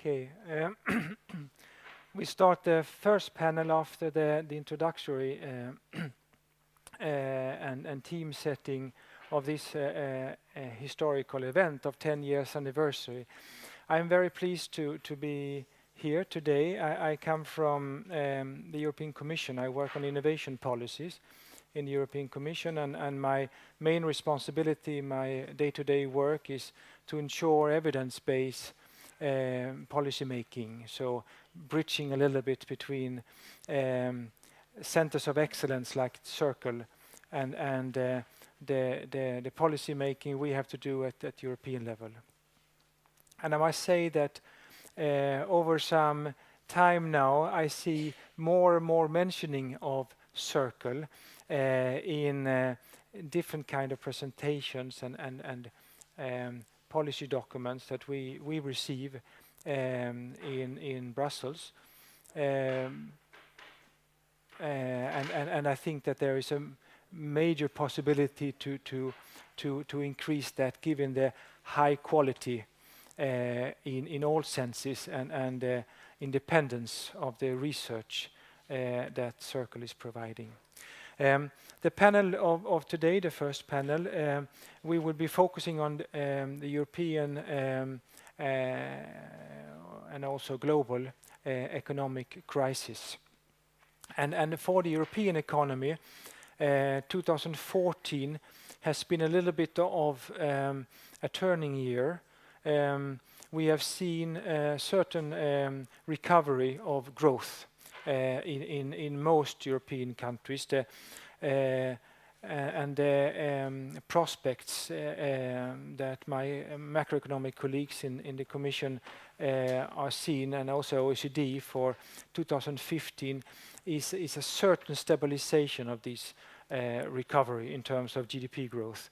Okay. We start the first panel after the introductory and team setting of this historical event of 10 years anniversary. I'm very pleased to be here today. I come from the European Commission. I work on innovation policies in the European Commission, and my main responsibility, my day-to-day work is to ensure evidence-based policy making, so bridging a little bit between centers of excellence like Circle and the policy making we have to do at European level. And I must say that over some time now, I see more and more mentioning of Circle in different kind of presentations and policy documents that we receive in Brussels. And I think that there is a major possibility to increase that, given the high quality in all senses and independence of the research that Circle is providing. The panel of today, the first panel, we will be focusing on the European and also global economic crisis. And for the European economy, 2014 has been a little bit of a turning year. We have seen certain recovery of growth in most European countries. And the prospects that my macroeconomic colleagues in the Commission are seeing, and also OECD for 2015, is a certain stabilization of this recovery in terms of GDP growth.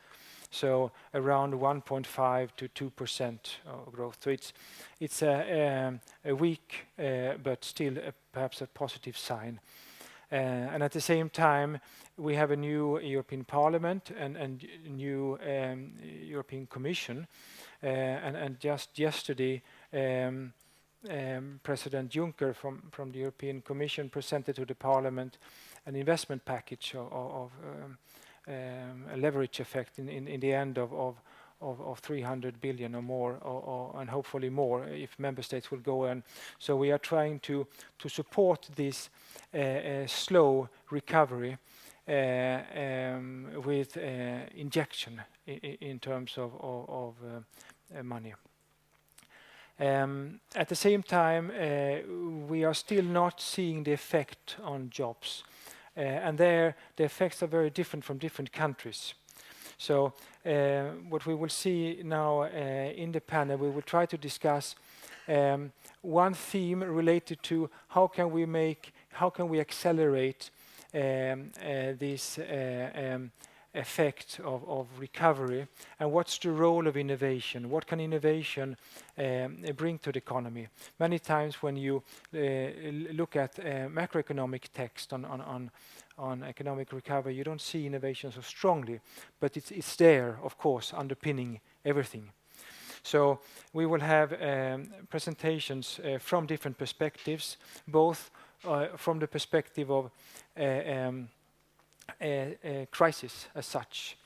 So around 1.5 to 2% growth. So it's a weak but still perhaps a positive sign. And at the same time, we have a new European Parliament and new European Commission. And just yesterday, President Juncker from the European Commission presented to the Parliament an investment package of a leverage effect in the end of 300 billion or more, and hopefully more if member states will go in. So we are trying to support this slow recovery with injection in terms of money. At the same time, we are still not seeing the effect on jobs. And there, the effects are very different from different countries. So what we will see now in the panel, we will try to discuss one theme related to how can we accelerate this effect of recovery, and what's the role of innovation? What can innovation bring to the economy? Many times when you look at macroeconomic text on economic recovery, you don't see innovation so strongly, but it's there, of course, underpinning everything. So we will have presentations from different perspectives, both from the perspective of a crisis as such,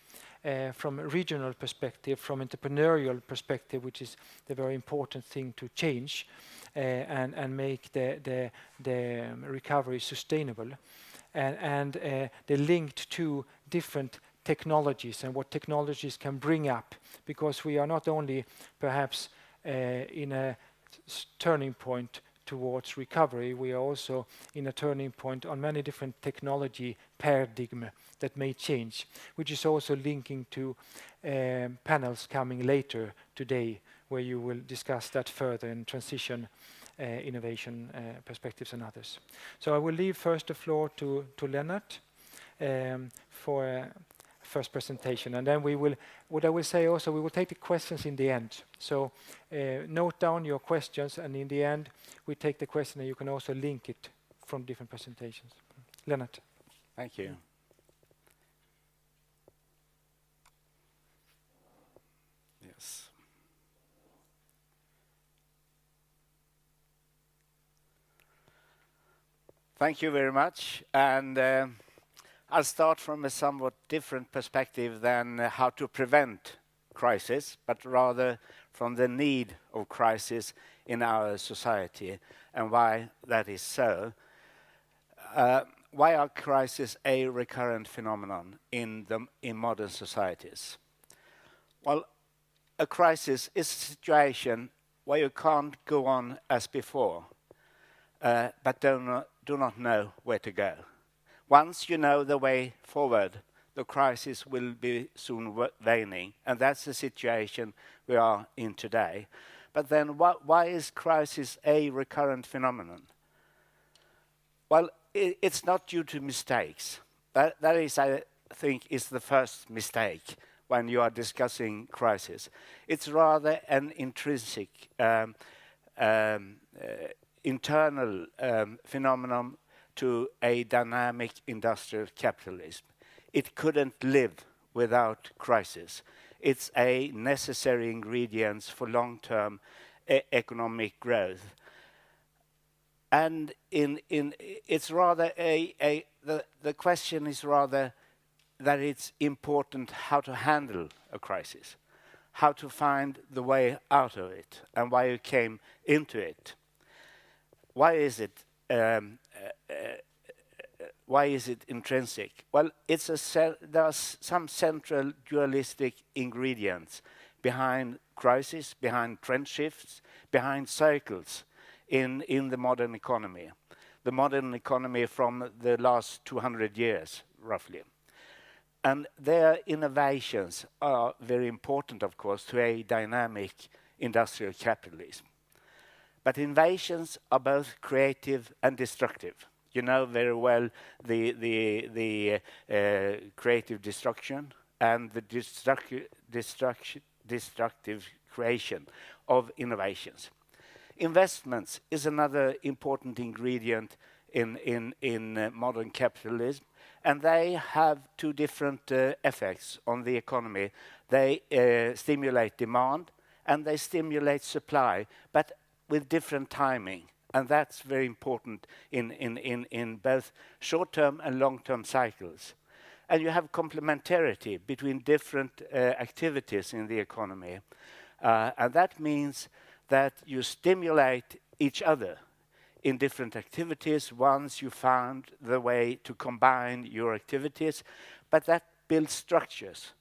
from a regional perspective, from entrepreneurial perspective, which is the very important thing to change and make the recovery sustainable, and the linked to different technologies and what technologies can bring up, because we are not only perhaps in a turning point towards recovery, we are also in a turning point on many different technology paradigm that may change, which is also linking to panels coming later today, where you will discuss that further in transition, innovation perspectives and others. So I will leave first the floor to Lennart for first presentation, and then what I will say also, we will take the questions in the end. So note down your questions, and in the end we take the question and you can also link it from different presentations. Lennart. Thank you. Yes. Thank you very much. And I'll start from a somewhat different perspective than how to prevent crisis, but rather from the need of crisis in our society and why that is so. Why are crises a recurrent phenomenon in modern societies? Well, a crisis is a situation where you can't go on as before, but do not know where to go. Once you know the way forward, the crisis will be soon waning, and that's the situation we are in today. But then why is crisis a recurrent phenomenon? Well, it's not due to mistakes. That is, I think, is the first mistake when you are discussing crisis. It's rather an intrinsic, internal phenomenon to a dynamic industrial capitalism. It couldn't live without crisis. It's a necessary ingredient for long-term economic growth. And it's rather the question is rather that it's important how to handle a crisis, how to find the way out of it, and why you came into it. Why is it? Why is it intrinsic? Well, there are some central dualistic ingredients behind crisis, behind trend shifts, behind cycles in the modern economy. The modern economy from the last 200 years, roughly. And their innovations are very important, of course, to a dynamic industrial capitalism. But innovations are both creative and destructive. You know very well the creative destruction and the destructive creation of innovations. Investments is another important ingredient in modern capitalism, and they have two different effects on the economy. They stimulate demand and they stimulate supply, but with different timing. And that's very important in both short-term and long-term cycles. And you have complementarity between different activities in the economy. And that means that you stimulate each other in different activities once you found the way to combine your activities, but that builds structures.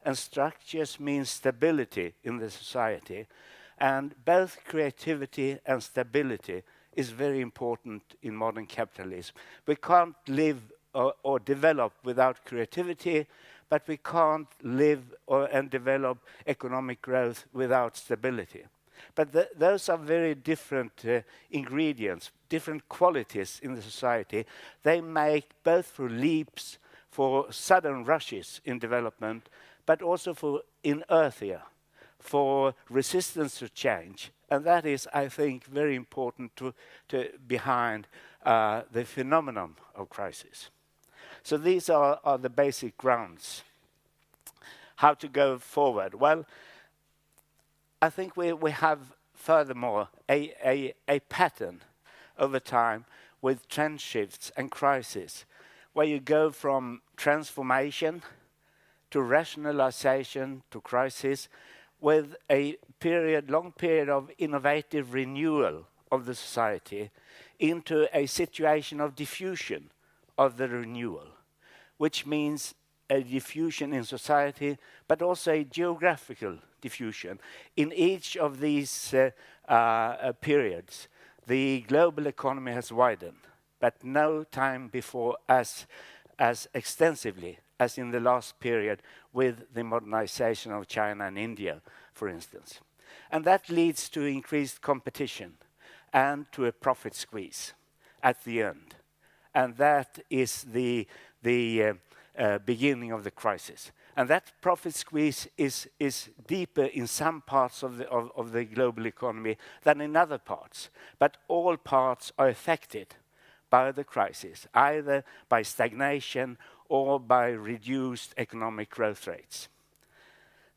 And structures means stability in the society. And both creativity and stability is very important in modern capitalism. We can't live or develop without creativity, but we can't live and develop economic growth without stability. But those are very different ingredients, different qualities in the society. They make both for leaps, for sudden rushes in development, but also for inertia, for resistance to change. And that is, I think, very important to behind the phenomenon of crisis. So these are the basic grounds. How to go forward? Well, I think we have furthermore a pattern over time with trend shifts and crisis, where you go from transformation to rationalization to crisis, with a long period of innovative renewal of the society into a situation of diffusion of the renewal, which means a diffusion in society, but also a geographical diffusion. In each of these periods, the global economy has widened, but no time before as extensively as in the last period with the modernization of China and India, for instance. And that leads to increased competition and to a profit squeeze at the end. And that is the beginning of the crisis. And that profit squeeze is deeper in some parts of the global economy than in other parts. But all parts are affected by the crisis, either by stagnation or by reduced economic growth rates.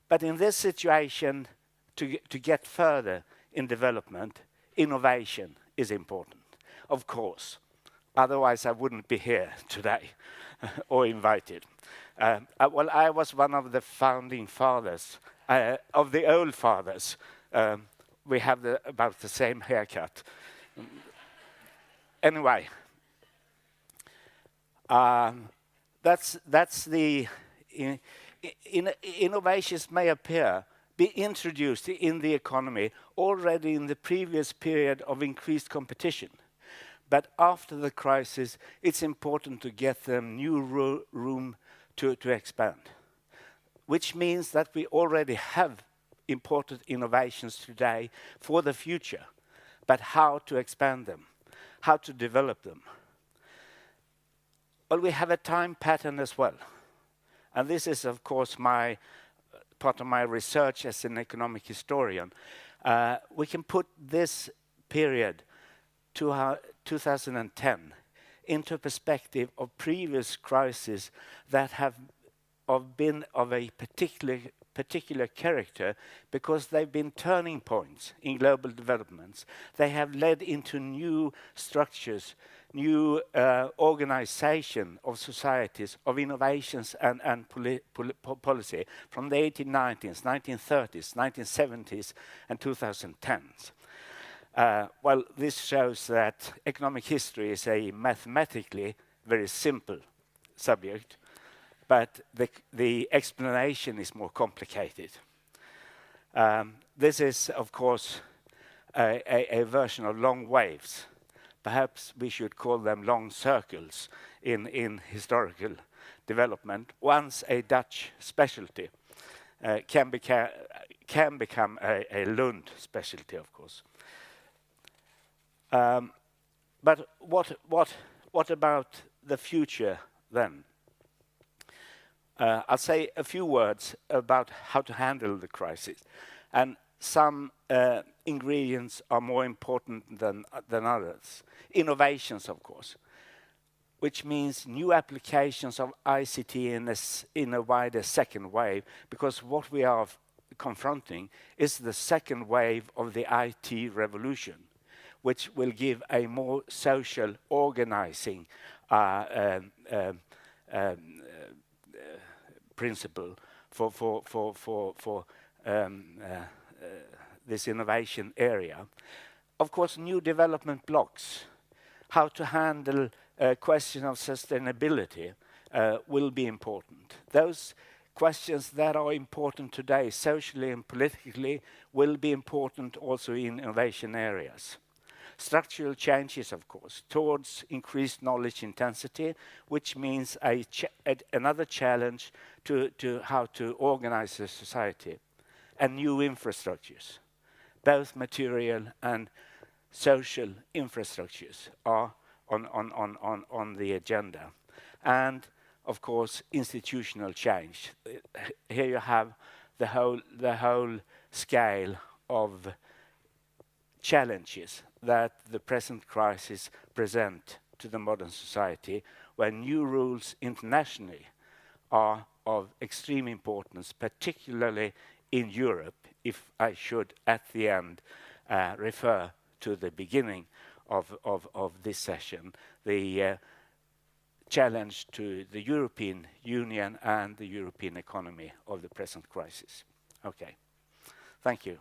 But in this situation, to get further in development, innovation is important, of course. Otherwise, I wouldn't be here today or invited. Well, I was one of the founding fathers, of the old fathers. We have about the same haircut. Anyway, that's the innovations may be introduced in the economy already in the previous period of increased competition. But after the crisis, it's important to get them new room to expand, which means that we already have important innovations today for the future, but how to expand them, how to develop them. Well, we have a time pattern as well. And this is, of course, part of my research as an economic historian. We can put this period, 2010, into perspective of previous crises that have been of a particular character because they've been turning points in global developments. They have led into new structures, new organization of societies, of innovations and policy from the 1890s, 1930s, 1970s, and 2010s. Well, this shows that economic history is a mathematically very simple subject, but the explanation is more complicated. This is, of course, a version of long waves. Perhaps we should call them long circles in historical development. Once a Dutch specialty can become a Lund specialty, of course. But what about the future then? I'll say a few words about how to handle the crisis. And some ingredients are more important than others. Innovations, of course, which means new applications of ICT in a wider second wave, because what we are confronting is the second wave of the IT revolution, which will give a more social organizing principle for this innovation area. Of course, new development blocks, how to handle a question of sustainability will be important. Those questions that are important today, socially and politically, will be important also in innovation areas. Structural changes, of course, towards increased knowledge intensity, which means another challenge to how to organize the society, and new infrastructures. Both material and social infrastructures are on the agenda. And, of course, institutional change. Here you have the whole scale of challenges that the present crisis present to the modern society, where new rules internationally are of extreme importance, particularly in Europe, if I should at the end refer to the beginning of this session, the challenge to the European Union and the European economy of the present crisis. Okay, thank you.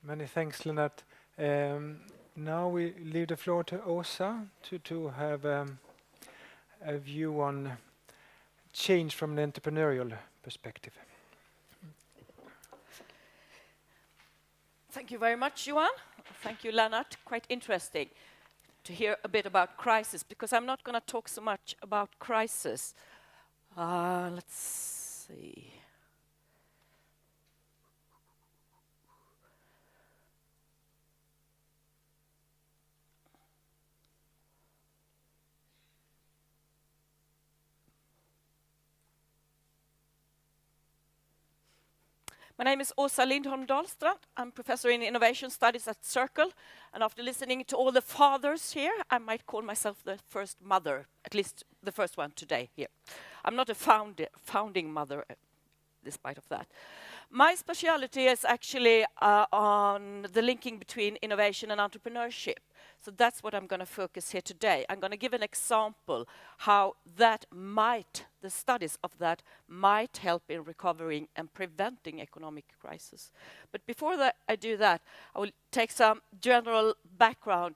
Many thanks, Lennart. Now we leave the floor to Åsa to have a view on change from an entrepreneurial perspective. Thank you very much, Johan. Thank you, Lennart. Quite interesting to hear a bit about crisis, because I'm not going to talk so much about crisis. Let's see. My name is Åsa Lindholm Dahlstrand. I'm professor in innovation studies at Circle. And after listening to all the fathers here, I might call myself the first mother, at least the first one today here. I'm not a founding mother, despite of that. My specialty is actually on the linking between innovation and entrepreneurship. So that's what I'm going to focus here today. I'm going to give an example how that might, the studies of that might help in recovering and preventing economic crisis. But before that, I do that, I will take some general background,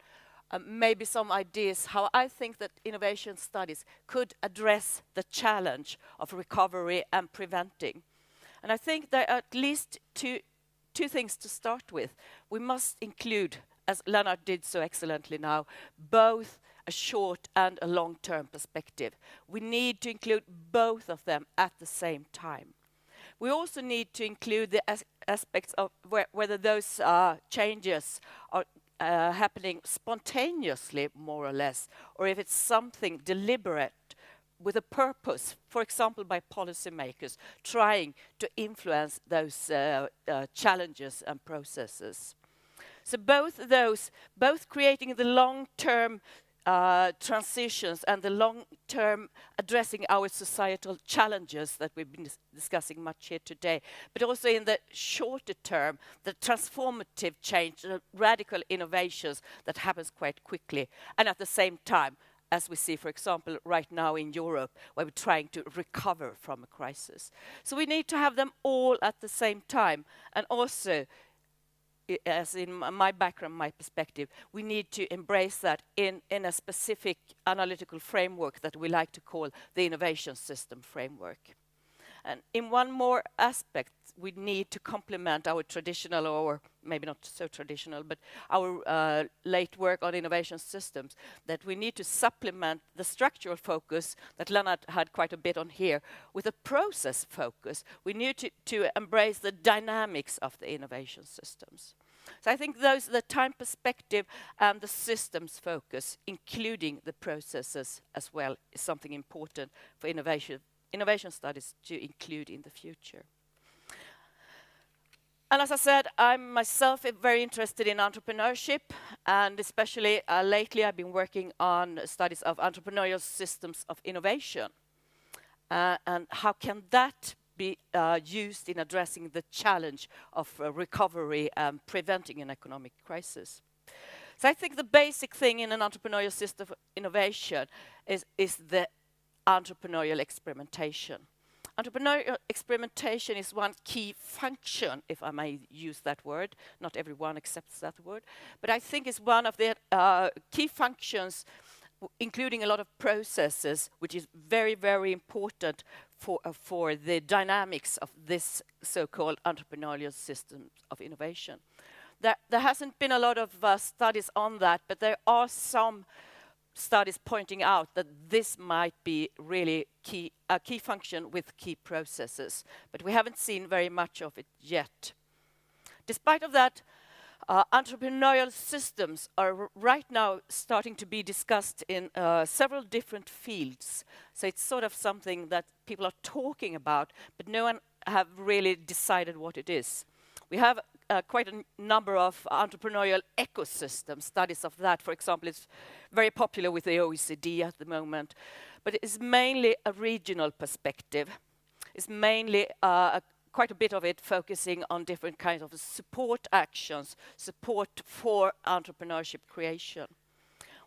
maybe some ideas how I think that innovation studies could address the challenge of recovery and preventing. And I think there are at least two things to start with. We must include, as Lennart did so excellently now, both a short and a long-term perspective. We need to include both of them at the same time. We also need to include the aspects of whether those changes are happening spontaneously, more or less, or if it's something deliberate with a purpose, for example, by policymakers trying to influence those challenges and processes. So both creating the long-term transitions and the long-term addressing our societal challenges that we've been discussing much here today, but also in the shorter term, the transformative change, the radical innovations that happens quite quickly, and at the same time, as we see, for example, right now in Europe, where we're trying to recover from a crisis. So we need to have them all at the same time. And also, as in my background, my perspective, we need to embrace that in a specific analytical framework that we like to call the innovation system framework. And in one more aspect, we need to complement our traditional, or maybe not so traditional, but our late work on innovation systems, that we need to supplement the structural focus that Lennart had quite a bit on here with a process focus. We need to embrace the dynamics of the innovation systems. So I think those, the time perspective and the systems focus, including the processes as well, is something important for innovation studies to include in the future. And as I said, I'm myself very interested in entrepreneurship, and especially lately I've been working on studies of entrepreneurial systems of innovation. And how can that be used in addressing the challenge of recovery and preventing an economic crisis? So I think the basic thing in an entrepreneurial system of innovation is the entrepreneurial experimentation. Entrepreneurial experimentation is one key function, if I may use that word. Not everyone accepts that word. But I think it's one of the key functions, including a lot of processes, which is very, very important for the dynamics of this so-called entrepreneurial system of innovation. There hasn't been a lot of studies on that, but there are some studies pointing out that this might be really a key function with key processes, but we haven't seen very much of it yet. Despite of that, entrepreneurial systems are right now starting to be discussed in several different fields. So it's sort of something that people are talking about, but no one have really decided what it is. We have quite a number of entrepreneurial ecosystem studies of that. For example, it's very popular with the OECD at the moment, but it's mainly a regional perspective. It's mainly quite a bit of it focusing on different kinds of support actions, support for entrepreneurship creation.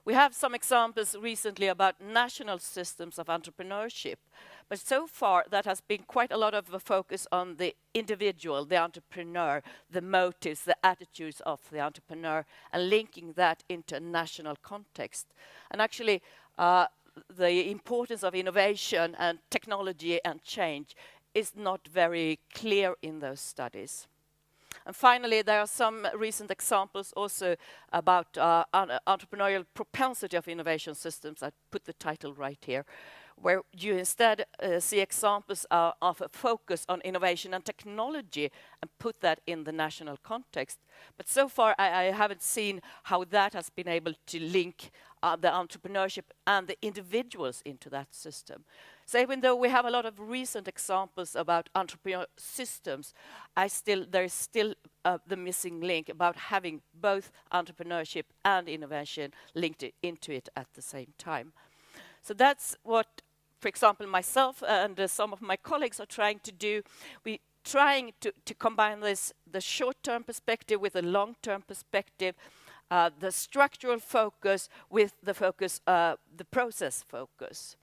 We have some examples recently about national systems of entrepreneurship, but so far that has been quite a lot of a focus on the individual, the entrepreneur, the motives, the attitudes of the entrepreneur, and linking that into a national context. And actually, the importance of innovation and technology and change is not very clear in those studies. And finally, there are some recent examples also about entrepreneurial propensity of innovation systems. I put the title right here, where you instead see examples of a focus on innovation and technology and put that in the national context. But so far, I haven't seen how that has been able to link the entrepreneurship and the individuals into that system. So even though we have a lot of recent examples about entrepreneurial systems, there is still the missing link about having both entrepreneurship and innovation linked into it at the same time. So that's what for example, myself and some of my colleagues are trying to do, we trying to combine the short-term perspective with the long-term perspective, the structural focus with the focus, the process focus.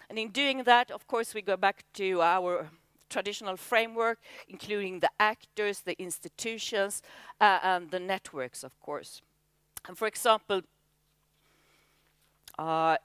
And in doing that, of course, we go back to our traditional framework, including the actors, the institutions, and the networks, of course. And for example,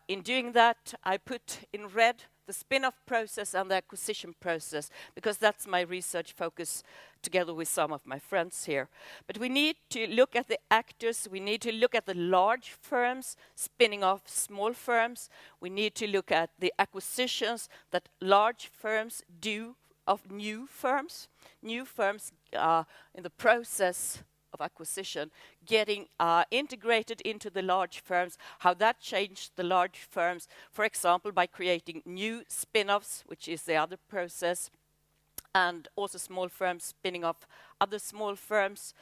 in doing that, I put in red the spin-off process and the acquisition process, because that's my research focus together with some of my friends here. But we need to look at the actors, we need to look at the large firms spinning off small firms, we need to look at the acquisitions that large firms do of new firms in the process of acquisition, getting integrated into the large firms, how that changed the large firms, for example, by creating new spin-offs, which is the other process, and also small firms spinning off other small firms.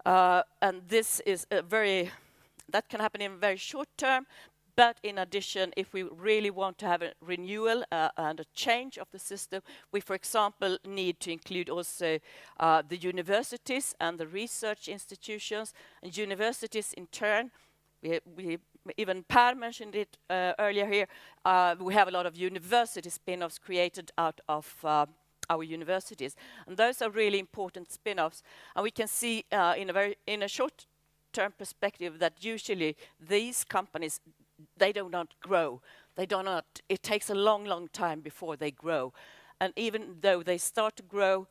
And this is that can happen in very short term, but in addition, if we really want to have a renewal and a change of the system, we, for example, need to include also the universities and the research institutions. And universities, in turn, we even Per mentioned it earlier here, we have a lot of university spin-offs created out of our universities. And those are really important spin-offs. And we can see in a short-term perspective that usually these companies, they do not grow. It takes a long, long time before they grow. And even though they start to grow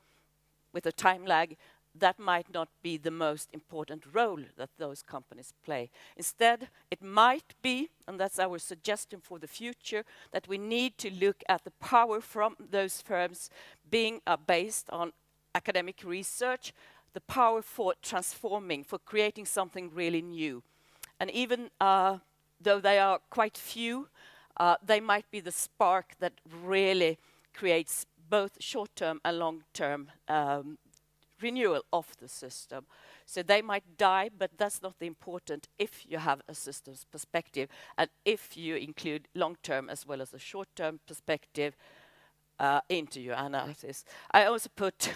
with a time lag, that might not be the most important role that those companies play. Instead, it might be, and that's our suggestion for the future, that we need to look at the power from those firms being based on academic research, the power for transforming, for creating something really new. And even though they are quite few, they might be the spark that really creates both short-term and long-term renewal of the system. So they might die, but that's not the important if you have a systems perspective and if you include long-term as well as a short-term perspective into your analysis. I also put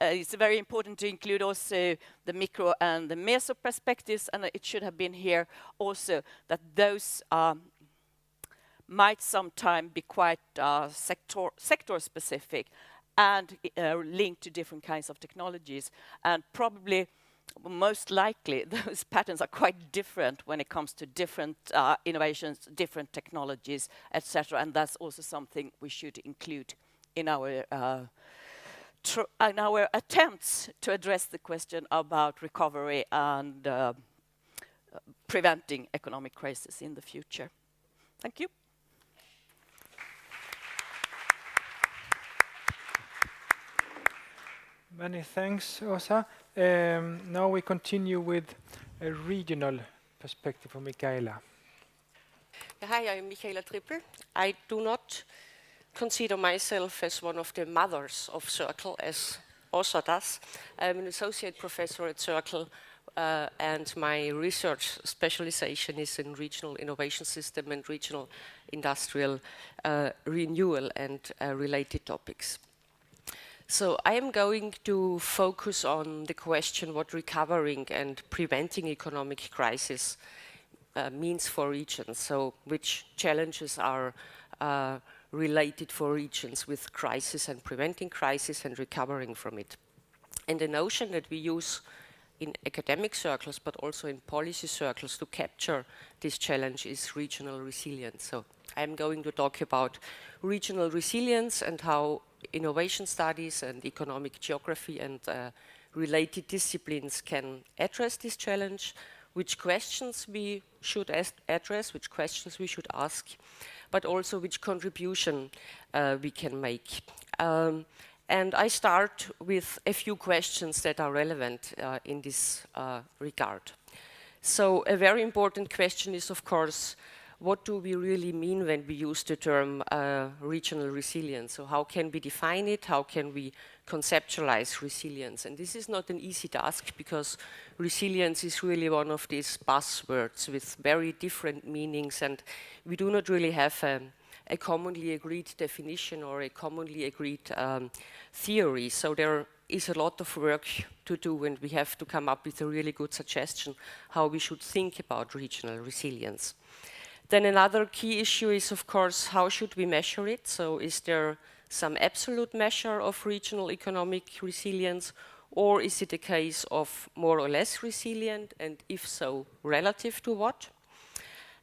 it's very important to include also the micro and the meso perspectives, and it should have been here also that those might sometime be quite sector specific and linked to different kinds of technologies. And probably, most likely, those patterns are quite different when it comes to different innovations, different technologies, etc. And that's also something we should include in our attempts to address the question about recovery and preventing economic crisis in the future. Thank you. Many thanks, Åsa. Now we continue with a regional perspective from Michaela. Hi, I'm Michaela Trippel. I do not consider myself as one of the mothers of Circle, as Åsa does. I'm an associate professor at Circle, and my research specialization is in regional innovation system and regional industrial renewal and related topics. So I am going to focus on the question what recovering and preventing economic crisis means for regions. So which challenges are related for regions with crisis and preventing crisis and recovering from it. And the notion that we use in academic circles but also in policy circles to capture this challenge is regional resilience. So I'm going to talk about regional resilience and how innovation studies and economic geography and related disciplines can address this challenge, which questions we should address, which questions we should ask, but also which contribution we can make. And I start with a few questions that are relevant in this regard. So a very important question is, of course, what do we really mean when we use the term regional resilience? So how can we define it? How can we conceptualize resilience? And this is not an easy task because resilience is really one of these buzzwords with very different meanings, and we do not really have a commonly agreed definition or a commonly agreed theory. So there is a lot of work to do, and we have to come up with a really good suggestion how we should think about regional resilience. Then another key issue is, of course, how should we measure it? So is there some absolute measure of regional economic resilience, or is it a case of more or less resilient, and if so, relative to what?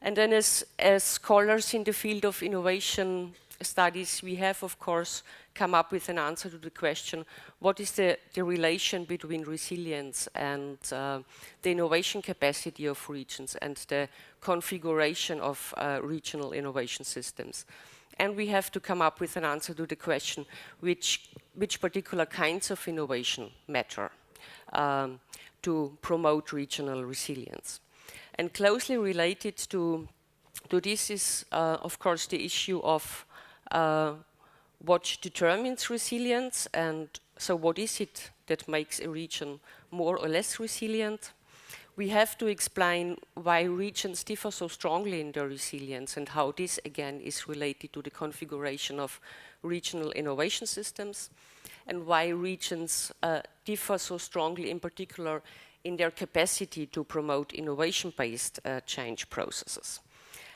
And then as scholars in the field of innovation studies, we have, of course, come up with an answer to the question, what is the relation between resilience and the innovation capacity of regions and the configuration of regional innovation systems? And we have to come up with an answer to the question, which particular kinds of innovation matter to promote regional resilience. And closely related to this is, of course, the issue of what determines resilience, and so what is it that makes a region more or less resilient? We have to explain why regions differ so strongly in their resilience and how this again is related to the configuration of regional innovation systems, and why regions differ so strongly in particular in their capacity to promote innovation-based change processes.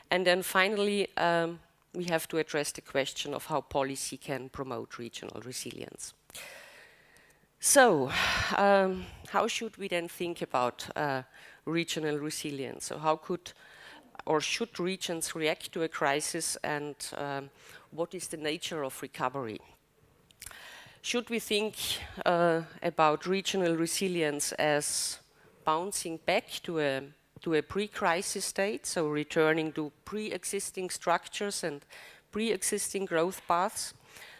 And then finally, we have to address the question of how policy can promote regional resilience. So, how should we then think about regional resilience? So how could or should regions react to a crisis, and what is the nature of recovery? Should we think about regional resilience as bouncing back to a pre-crisis state, so returning to pre-existing structures and pre-existing growth paths?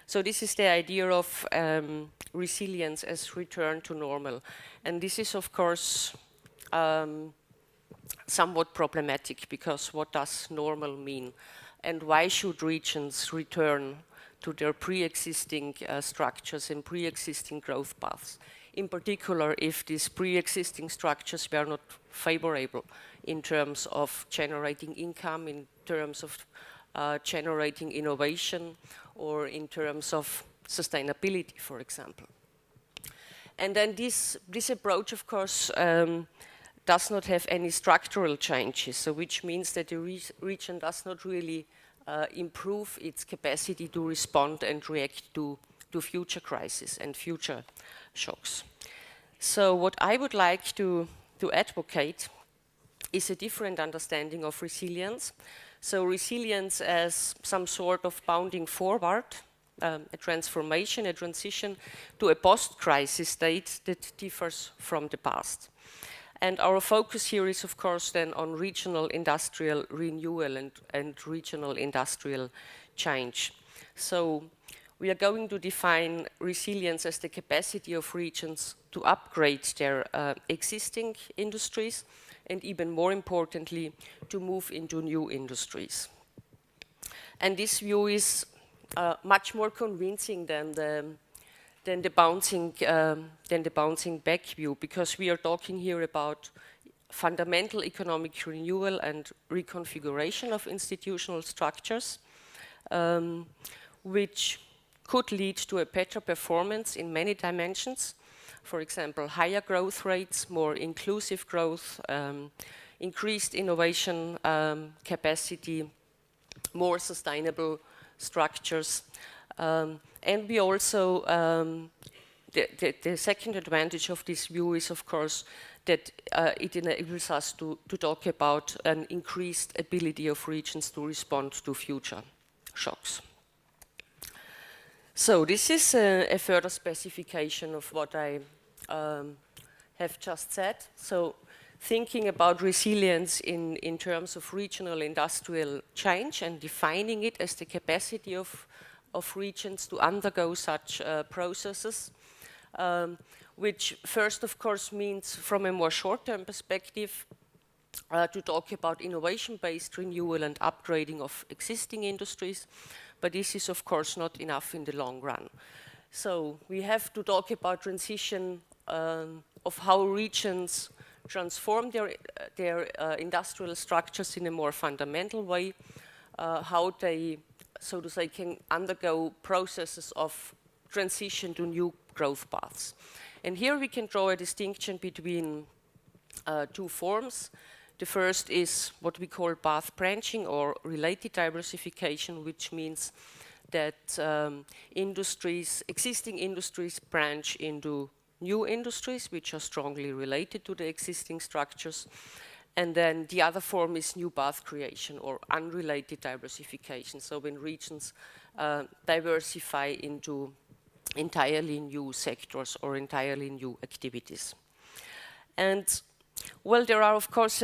So this is the idea of resilience as return to normal. And this is, of course, somewhat problematic, because what does normal mean? And why should regions return to their pre-existing structures and pre-existing growth paths? In particular, if these pre-existing structures were not favorable in terms of generating income, in terms of generating innovation, or in terms of sustainability, for example. And then this approach, of course, does not have any structural changes, so which means that the region does not really improve its capacity to respond and react to future crises and future shocks. So what I would like to advocate is a different understanding of resilience. So resilience as some sort of bounding forward, a transformation, a transition to a post-crisis state that differs from the past. And our focus here is, of course, then on regional industrial renewal and regional industrial change. So we are going to define resilience as the capacity of regions to upgrade their existing industries, and even more importantly, to move into new industries. And this view is much more convincing than the bouncing back view, because we are talking here about fundamental economic renewal and reconfiguration of institutional structures, which could lead to a better performance in many dimensions. For example, higher growth rates, more inclusive growth, increased innovation capacity, more sustainable structures. And we also, the second advantage of this view is, of course, that it enables us to talk about an increased ability of regions to respond to future shocks. So this is a further specification of what I have just said. So thinking about resilience in terms of regional industrial change and defining it as the capacity of regions to undergo such processes, which first, of course, means from a more short-term perspective to talk about innovation-based renewal and upgrading of existing industries, but this is, of course, not enough in the long run. So we have to talk about transition of how regions transform their industrial structures in a more fundamental way, how they so to say, can undergo processes of transition to new growth paths. And here we can draw a distinction between two forms. The first is what we call path branching or related diversification, which means that existing industries branch into new industries which are strongly related to the existing structures. And then the other form is new path creation or unrelated diversification. So when regions diversify into entirely new sectors or entirely new activities. And well, there are of course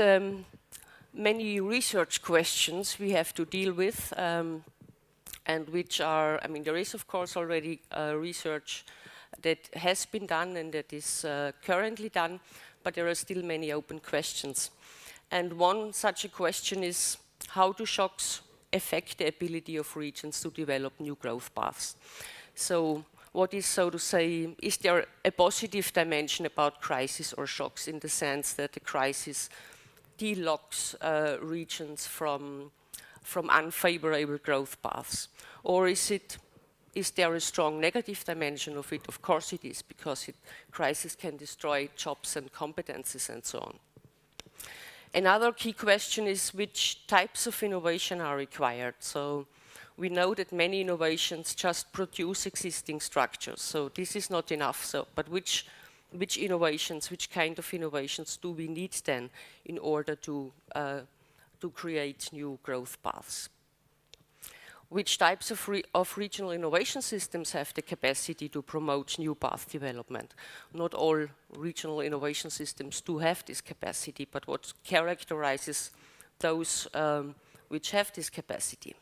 many research questions we have to deal with, and which are, I mean, there is of course already research that has been done and that is currently done, but there are still many open questions. And one such a question is, how do shocks affect the ability of regions to develop new growth paths? So what is, so to say, is there a positive dimension about crisis or shocks in the sense that the crisis delocks regions from unfavorable growth paths? Or is there a strong negative dimension of it? Of course it is, because crisis can destroy jobs and competencies and so on. Another key question is which types of innovation are required. So we know that many innovations just produce existing structures, so this is not enough. So, but which innovations, which kind of innovations do we need then in order to create new growth paths? Which types of regional innovation systems have the capacity to promote new path development? Not all regional innovation systems do have this capacity, but what characterizes those which have this capacity?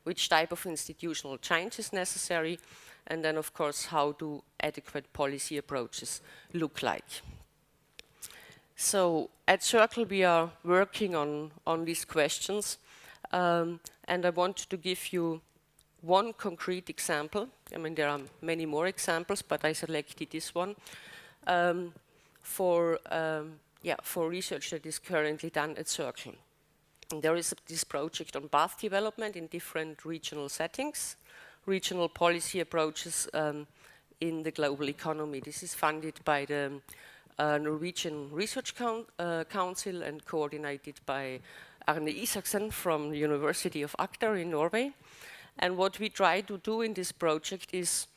Which type of institutional change is necessary? And then, of course, how do adequate policy approaches look like? So at Circle, we are working on these questions. And I want to give you one concrete example. I mean, there are many more examples, but I selected this one for research that is currently done at Circle. And there is this project on path development in different regional settings, regional policy approaches in the global economy. This is funded by the Norwegian Research Council and coordinated by Arne Isaksen from the University of Agder in Norway. And what we try to do in this project is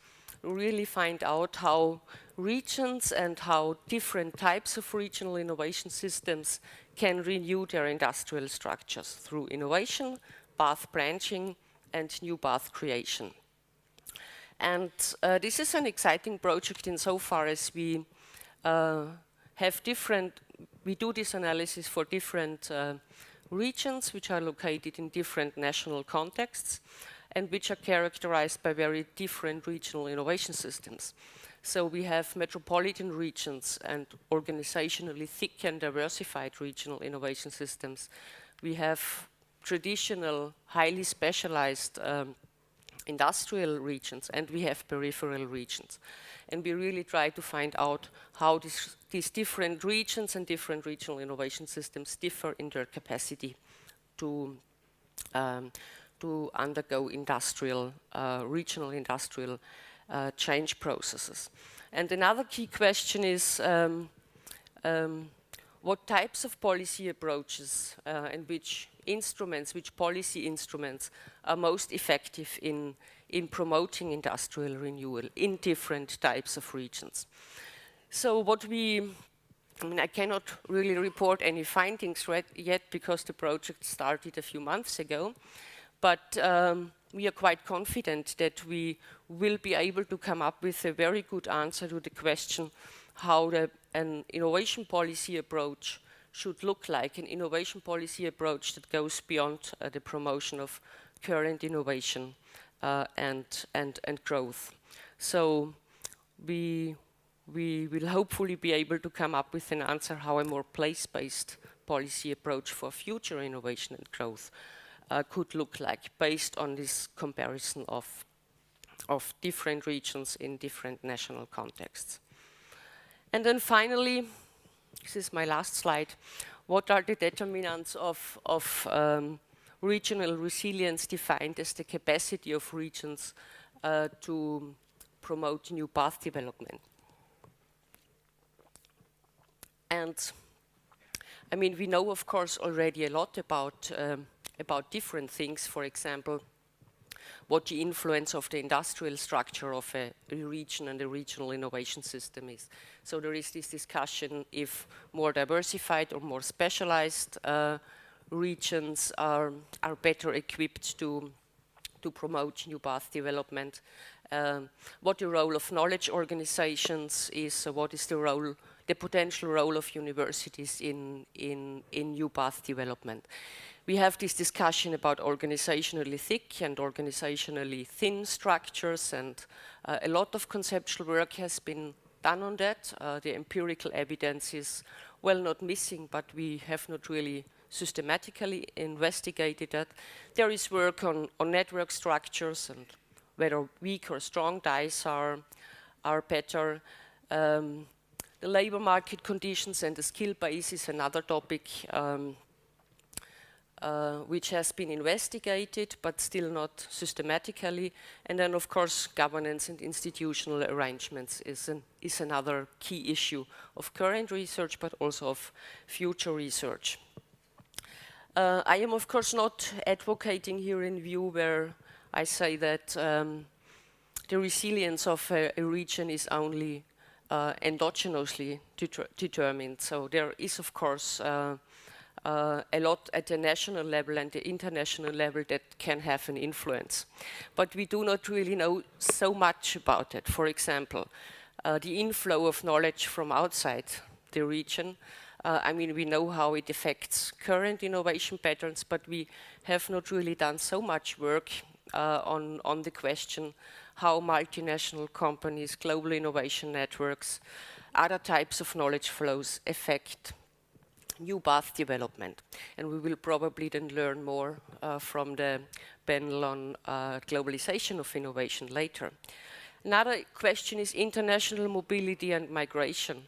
really find out how regions and how different types of regional innovation systems can renew their industrial structures through innovation, path branching, and new path creation. And this is an exciting project insofar as we we do this analysis for different regions which are located in different national contexts and which are characterized by very different regional innovation systems. So we have metropolitan regions and organizationally thick and diversified regional innovation systems. We have traditional, highly specialized industrial regions, and we have peripheral regions. And we really try to find out how these different regions and different regional innovation systems differ in their capacity to undergo regional industrial change processes. And another key question is what types of policy approaches and which policy instruments are most effective in promoting industrial renewal in different types of regions. So I cannot really report any findings yet because the project started a few months ago, but we are quite confident that we will be able to come up with a very good answer to the question how an innovation policy approach should look like, an innovation policy approach that goes beyond the promotion of current innovation and growth. So we will hopefully be able to come up with an answer how a more place-based policy approach for future innovation and growth could look like based on this comparison of different regions in different national contexts. And then finally, this is my last slide, what are the determinants of regional resilience defined as the capacity of regions to promote new path development. And I mean, we know, of course, already a lot about different things. For example, what the influence of the industrial structure of a region and a regional innovation system is. So there is this discussion if more diversified or more specialized regions are better equipped to promote new path development. What the role of knowledge organizations is, what is the potential role of universities in new path development. We have this discussion about organizationally thick and organizationally thin structures, and a lot of conceptual work has been done on that. The empirical evidence is well not missing, but we have not really systematically investigated that. There is work on network structures and whether weak or strong ties are better. The labor market conditions and the skill base is another topic which has been investigated, but still not systematically. And then, of course, governance and institutional arrangements is another key issue of current research, but also of future research. I am, of course, not advocating here in view where I say that the resilience of a region is only endogenously determined. So there is, of course, a lot at the national level and the international level that can have an influence. But we do not really know so much about it. For example, the inflow of knowledge from outside the region. I mean, we know how it affects current innovation patterns, but we have not really done so much work on the question how multinational companies, global innovation networks, other types of knowledge flows affect new path development. And we will probably then learn more from the panel on globalization of innovation later. Another question is international mobility and migration.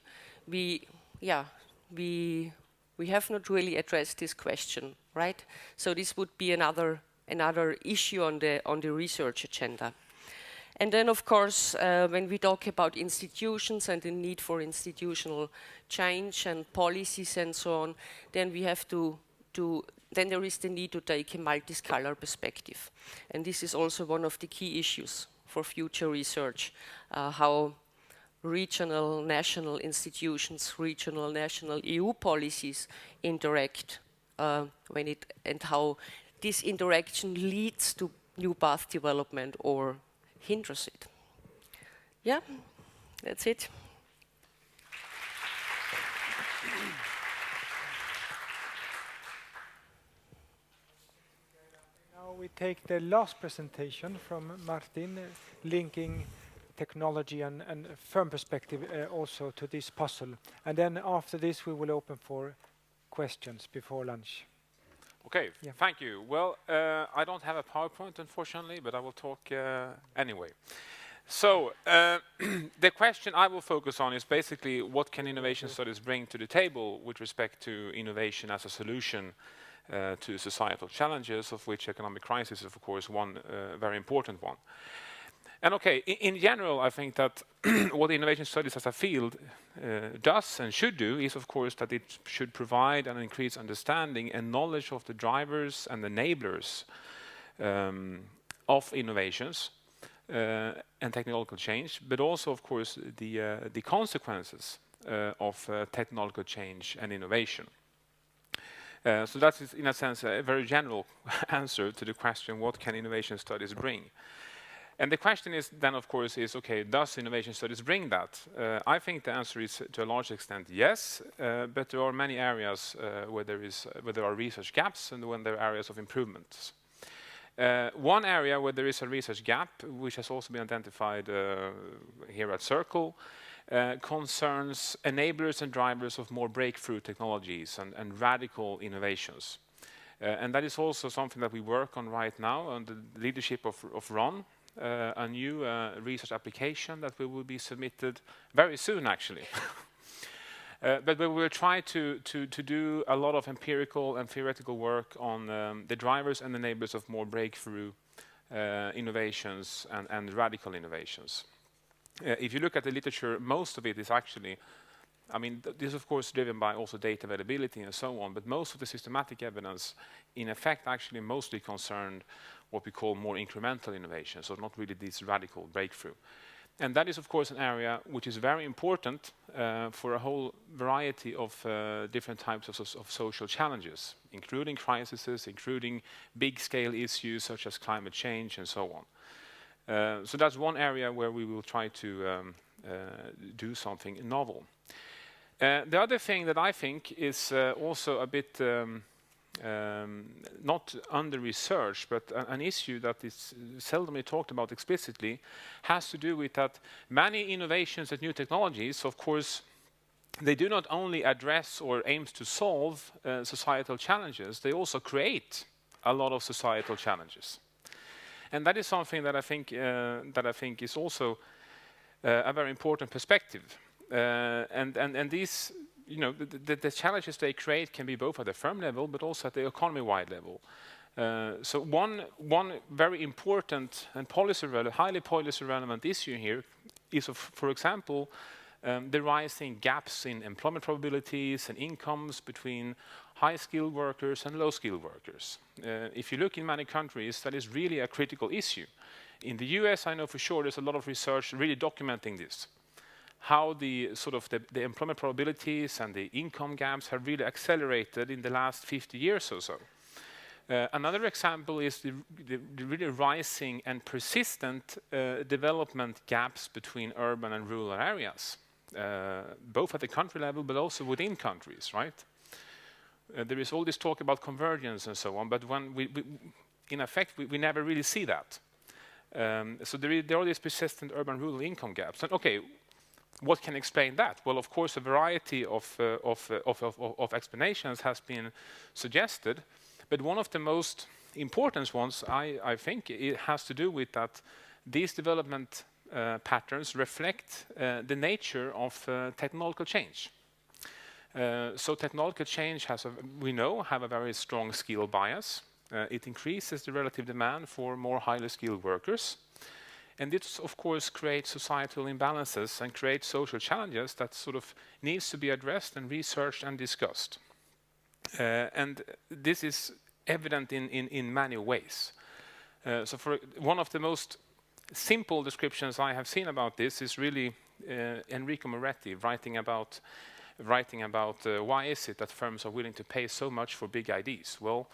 We have not really addressed this question, right? So this would be another issue on the research agenda. And then, of course, when we talk about institutions and the need for institutional change and policies and so on, then we have then there is the need to take a multi-scalar perspective. And this is also one of the key issues for future research, how regional, national institutions, regional, national EU policies interact and how this interaction leads to new path development or hinders it. Yeah, that's it. Now we take the last presentation from Martin, linking technology and firm perspective also to this puzzle. And then after this we will open for questions before lunch. Okay, Yeah. Thank you. Well, I don't have a PowerPoint, unfortunately, but I will talk anyway. So, the question I will focus on is basically what can innovation studies bring to the table with respect to innovation as a solution to societal challenges, of which economic crisis is, of course, one very important one. And okay, in general, I think that what innovation studies as a field does and should do is, of course, that it should provide an increased understanding and knowledge of the drivers and enablers of innovations and technological change, but also, of course, the consequences of technological change and innovation. So that is, in a sense, a very general answer to the question, what can innovation studies bring? And the question is then, of course, okay, does innovation studies bring that? I think the answer is to a large extent yes, but there are many areas where there are research gaps and when there are areas of improvements. One area where there is a research gap, which has also been identified here at Circle, concerns enablers and drivers of more breakthrough technologies and radical innovations. And that is also something that we work on right now under the leadership of Ron, a new research application that will be submitted very soon, actually. But we will try to do a lot of empirical and theoretical work on the drivers and enablers of more breakthrough innovations and radical innovations. If you look at the literature, most of it is actually, I mean, this is of course driven by also data availability and so on, but most of the systematic evidence in effect actually mostly concerned what we call more incremental innovation, so not really this radical breakthrough. And that is of course an area which is very important for a whole variety of different types of social challenges, including crises, including big scale issues such as climate change and so on. So that's one area where we will try to do something novel. The other thing that I think is also a bit not under-researched, but an issue that is seldomly talked about explicitly, has to do with that many innovations and new technologies, of course, they do not only address or aims to solve societal challenges, they also create a lot of societal challenges. And that is something that I think is also a very important perspective. And these, you know, the challenges they create can be both at the firm level, but also at the economy-wide level. So one very important and highly policy-relevant issue here is, for example, the rising gaps in employment probabilities and incomes between high-skilled workers and low-skilled workers. If you look in many countries, that is really a critical issue. In the US, I know for sure there's a lot of research really documenting this, how the employment probabilities and the income gaps have really accelerated in the last 50 years or so. Another example is the really rising and persistent development gaps between urban and rural areas, both at the country level but also within countries, right? There is all this talk about convergence and so on, but when in effect, we never really see that. So there are these persistent urban-rural income gaps. And okay, what can explain that? Well, of course, a variety of explanations has been suggested, but one of the most important ones, I think, it has to do with that these development patterns reflect the nature of technological change. So technological change we know, have a very strong skill bias. It increases the relative demand for more highly skilled workers. And this, of course, creates societal imbalances and creates social challenges that sort of needs to be addressed and researched and discussed. And this is evident in many ways. So for one of the most simple descriptions I have seen about this is really Enrico Moretti writing about why is it that firms are willing to pay so much for big ideas? Well,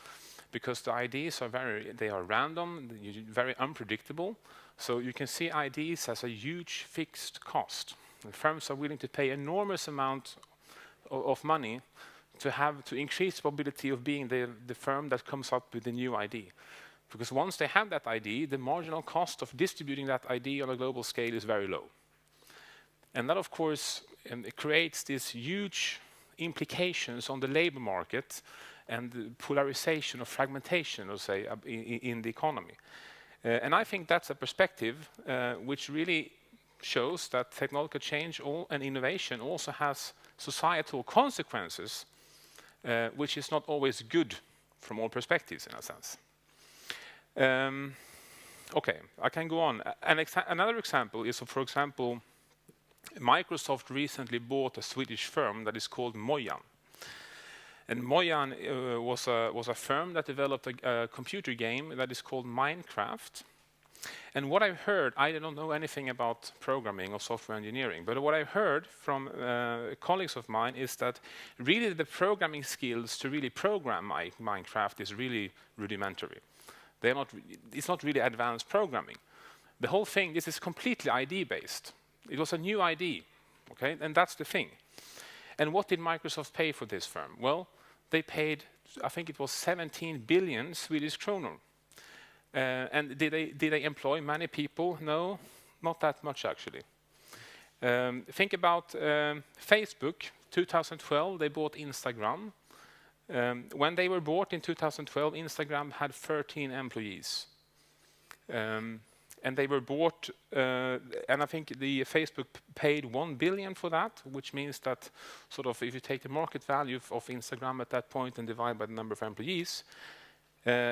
because the ideas are they are random, very unpredictable. So you can see ideas as a huge fixed cost. And firms are willing to pay enormous amount of money to increase the probability of being the firm that comes up with the new idea. Because once they have that idea, the marginal cost of distributing that idea on a global scale is very low. And that, of course, it creates these huge implications on the labor market and the polarization or fragmentation, let's say, in the economy. And I think that's a perspective which really shows that technological change and innovation also has societal consequences, which is not always good from all perspectives, in a sense. Okay, I can go on. Another example is, for example, Microsoft recently bought a Swedish firm that is called Mojan. And Mojan was a firm that developed a computer game that is called Minecraft. And what I've heard, I don't know anything about programming or software engineering, but what I've heard from colleagues of mine is that really the programming skills to really program Minecraft is really rudimentary. It's not really advanced programming. The whole thing, this is completely ID-based. It was a new ID, okay? And that's the thing. And what did Microsoft pay for this firm? Well, they paid, I think it was 17 billion Swedish kronor. And did they employ many people? No, not that much actually. Think about Facebook. 2012, they bought Instagram. When they were bought in 2012, Instagram had 13 employees. and they were bought, and I think the Facebook paid 1 billion for that, which means that sort of if you take the market value of Instagram at that point and divide by the number of employees,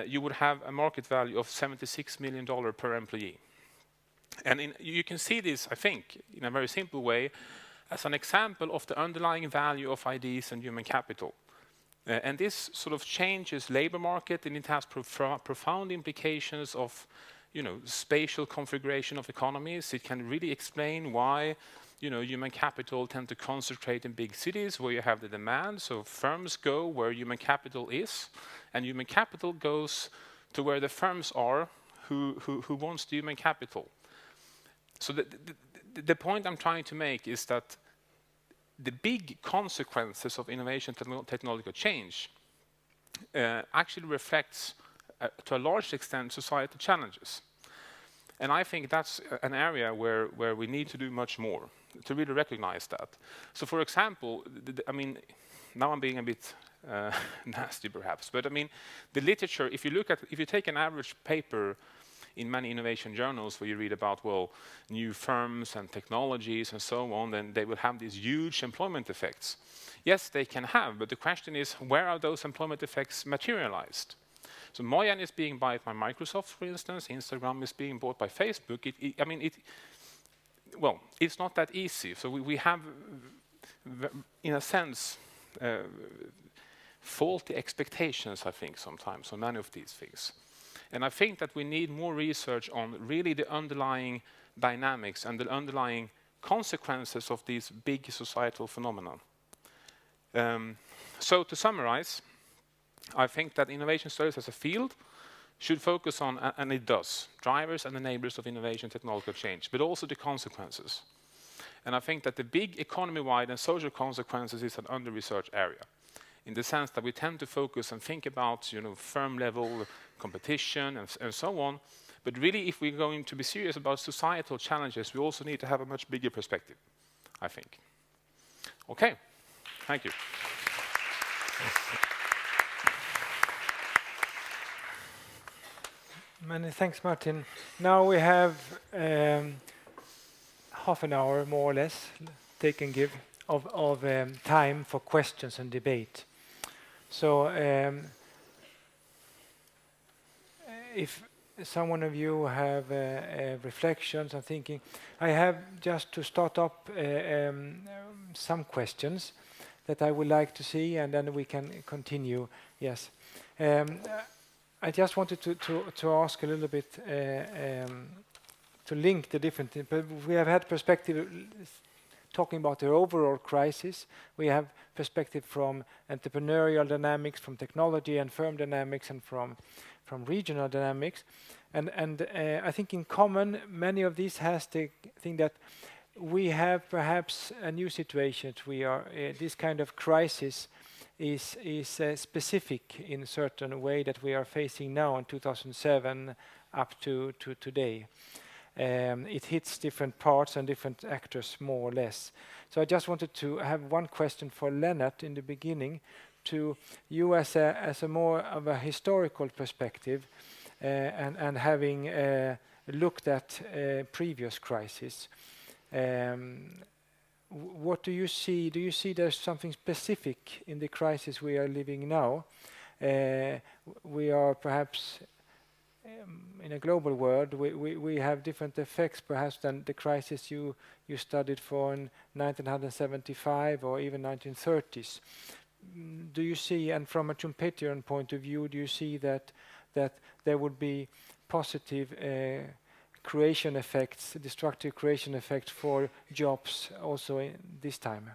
you would have a market value of $76 million per employee. And you can see this, I think, in a very simple way, as an example of the underlying value of ideas and human capital. And this sort of changes labor market, and it has profound implications of, spatial configuration of economies. It can really explain why, human capital tend to concentrate in big cities where you have the demand. So firms go where human capital is, and human capital goes to where the firms are who wants the human capital. So the point I'm trying to make is that the big consequences of innovation technological change actually reflects, to a large extent, societal challenges. And I think that's an area where we need to do much more to really recognize that. So for example, now I'm being a bit nasty perhaps, but the literature, if you take an average paper in many innovation journals where you read about, new firms and technologies and so on, then they will have these huge employment effects. Yes, they can have, but the question is, where are those employment effects materialized? So Moyan is being bought by Microsoft, for instance. Instagram is being bought by Facebook. It's not that easy. So we have, in a sense, faulty expectations, I think, sometimes on many of these things. And I think that we need more research on really the underlying dynamics and the underlying consequences of these big societal phenomena. So to summarize, I think that innovation studies as a field should focus on, and it does, drivers and enablers of innovation technological change, but also the consequences. And I think that the big economy-wide and social consequences is an under-researched area, in the sense that we tend to focus and think about, firm-level competition and so on. But really, if we're going to be serious about societal challenges, we also need to have a much bigger perspective, I think. Okay, thank you. Many thanks, Martin. Now we have half an hour, more or less, take and give, of time for questions and debate. So if someone of you have reflections and thinking, I have just to start up some questions that I would like to see, and then we can continue. Yes. I just wanted to ask a little bit to link the different things. But we have had perspective talking about the overall crisis. We have perspective from entrepreneurial dynamics, from technology and firm dynamics, and from regional dynamics. And I think in common, many of these has the thing that we have perhaps a new situation. We are this kind of crisis is specific in a certain way that we are facing now in 2007 up to today. It hits different parts and different actors more or less. So I just wanted to have one question for Lennart in the beginning, to you as a more of a historical perspective, and having looked at previous crises. What do you see? Do you see there's something specific in the crisis we are living now? We are perhaps in a global world. We have different effects perhaps than the crisis you studied for in 1975 or even 1930s. Do you see, and from a Trumpetian point of view, do you see that there would be positive creation effects, destructive creation effects for jobs also in this time?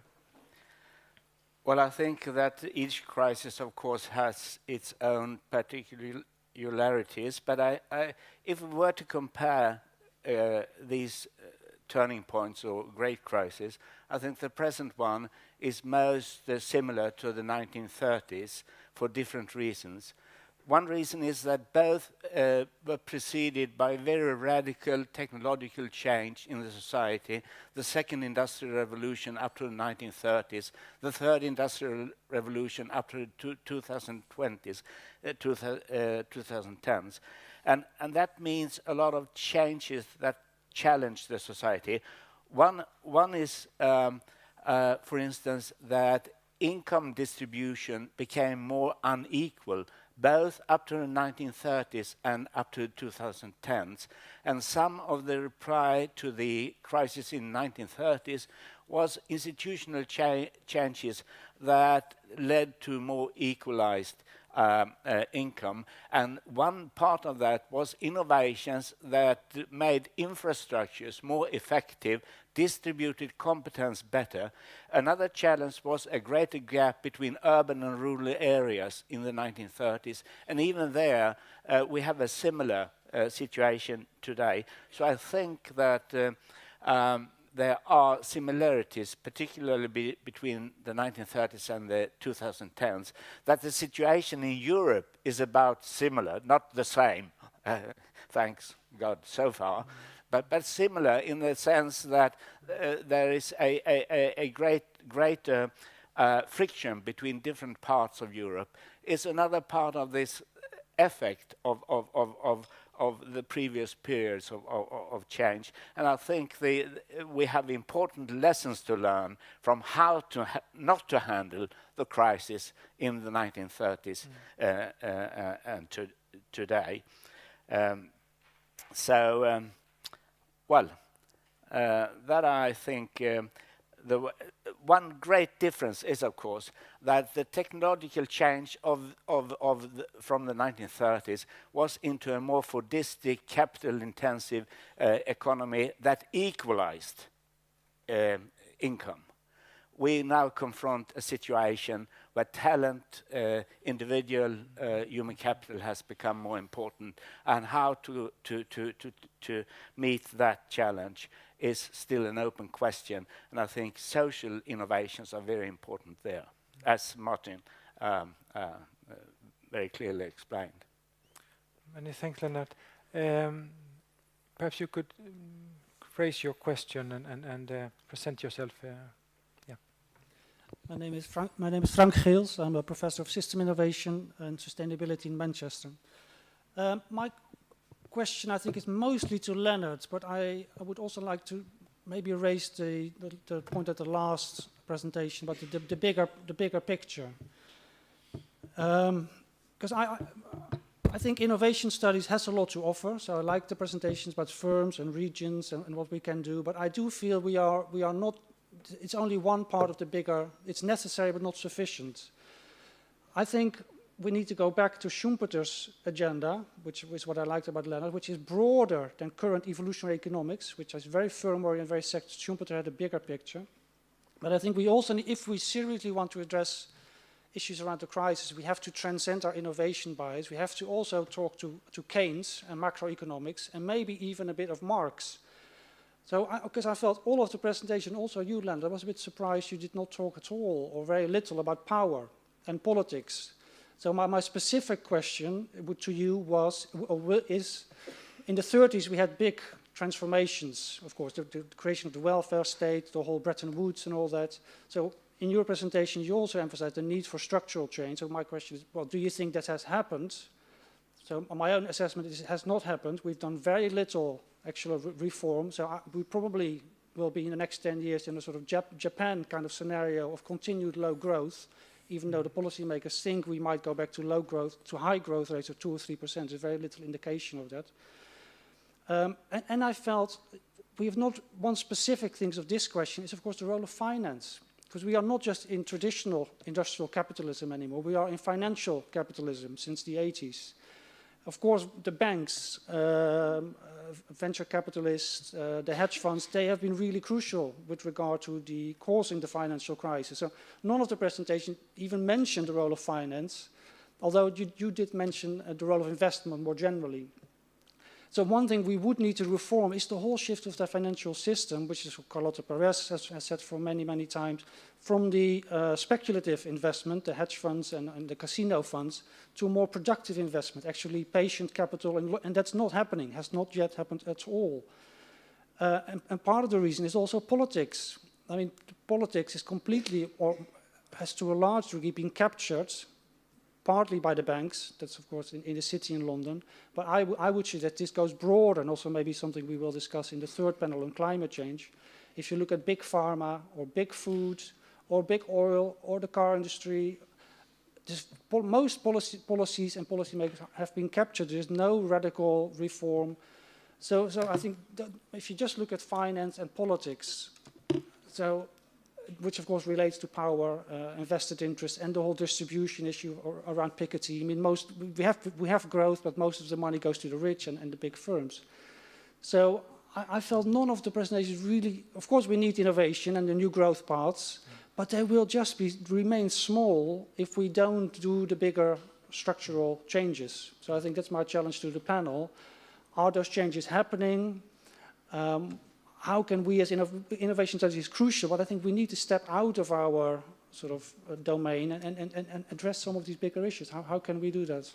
Well, I think that each crisis, of course, has its own particularities. But if we were to compare these turning points or great crises, I think the present one is most similar to the 1930s for different reasons. One reason is that both were preceded by very radical technological change in the society. The second industrial revolution up to the 1930s, the third industrial revolution up to the 2010s. And that means a lot of changes that challenge the society. One is, for instance, that income distribution became more unequal, both up to the 1930s and up to 2010s. And some of the reply to the crisis in 1930s was institutional changes that led to more equalized income. And one part of that was innovations that made infrastructures more effective, distributed competence better. Another challenge was a greater gap between urban and rural areas in the 1930s. And even there, we have a similar situation today. So I think that there are similarities, particularly between the 1930s and the 2010s, that the situation in Europe is about similar, not the same, thanks God so far, but similar in the sense that there is a greater friction between different parts of Europe. Is another part of this effect of the previous periods of change. And I think we have important lessons to learn from how to not to handle the crisis in the 1930s and today. That I think the one great difference is, of course, that the technological change from the 1930s was into a more Fordistic, capital-intensive economy that equalized income. We now confront a situation where talent, individual human capital has become more important, and how to meet that challenge is still an open question. And I think social innovations are very important there, as Martin very clearly explained. Many thanks, Lennart. Perhaps you could phrase your question and present yourself. My name is Frank Geels. I'm a professor of system innovation and sustainability in Manchester. My question, I think, is mostly to Lennart, but I would also like to maybe raise the point at the last presentation about the bigger picture. Because I think innovation studies has a lot to offer. So I like the presentations about firms and regions and what we can do. But I do feel we are not. It's only one part of the bigger. It's necessary but not sufficient. I think we need to go back to Schumpeter's agenda, which is what I liked about Lennart, which is broader than current evolutionary economics, which is very firm-oriented and very sector. Schumpeter had a bigger picture. But I think we also, if we seriously want to address issues around the crisis, we have to transcend our innovation bias. We have to also talk to Keynes and macroeconomics, and maybe even a bit of Marx. So, because I felt all of the presentation, also you, Lennart, I was a bit surprised you did not talk at all, or very little, about power and politics. So my specific question to you is, in the 30s we had big transformations, of course, the creation of the welfare state, the whole Bretton Woods and all that. So in your presentation you also emphasized the need for structural change. So my question is, well, do you think that has happened? So my own assessment is it has not happened. We've done very little actual reform, so we probably will be in the next 10 years in a sort of Japan kind of scenario of continued low growth, even though the policymakers think we might go back to low growth, to high growth rates of 2 or 3%. There's very little indication of that. And I felt we have not one specific thing of this question is, of course, the role of finance. Because we are not just in traditional industrial capitalism anymore, we are in financial capitalism since the 80s. Of course, the banks, venture capitalists, the hedge funds, they have been really crucial with regard to causing the financial crisis. So none of the presentation even mentioned the role of finance, although you did mention the role of investment more generally. So one thing we would need to reform is the whole shift of the financial system, which is what Carlotta Perez has said for many, many times, from the speculative investment, the hedge funds and the casino funds, to more productive investment, actually patient capital, and that's not happening, has not yet happened at all. And part of the reason is also politics. I mean, politics is completely, or has to a large degree been captured partly by the banks. That's of course in the city in London. But I would say that this goes broader, and also maybe something we will discuss in the third panel on climate change. If you look at big pharma or big food or big oil or the car industry, most policies and policymakers have been captured. There's no radical reform. So I think that if you just look at finance and politics, which of course relates to power, invested interest, and the whole distribution issue around Piketty. I mean, we have growth, but most of the money goes to the rich and the big firms. So I felt none of the presentations really. Of course, we need innovation and the new growth paths, but they will just remain small if we don't do the bigger structural changes. So I think that's my challenge to the panel. Are those changes happening? How can we, as innovation studies is crucial, but I think we need to step out of our sort of domain and address some of these bigger issues. How can we do that?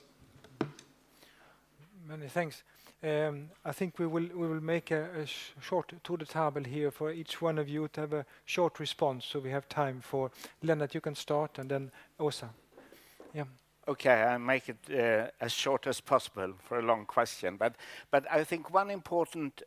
Many thanks. I think we will make a short tour de table here for each one of you to have a short response, so we have time for Lennart. You can start, and then Åsa. Yeah. Okay, I'll make it as short as possible for a long question. But I think one important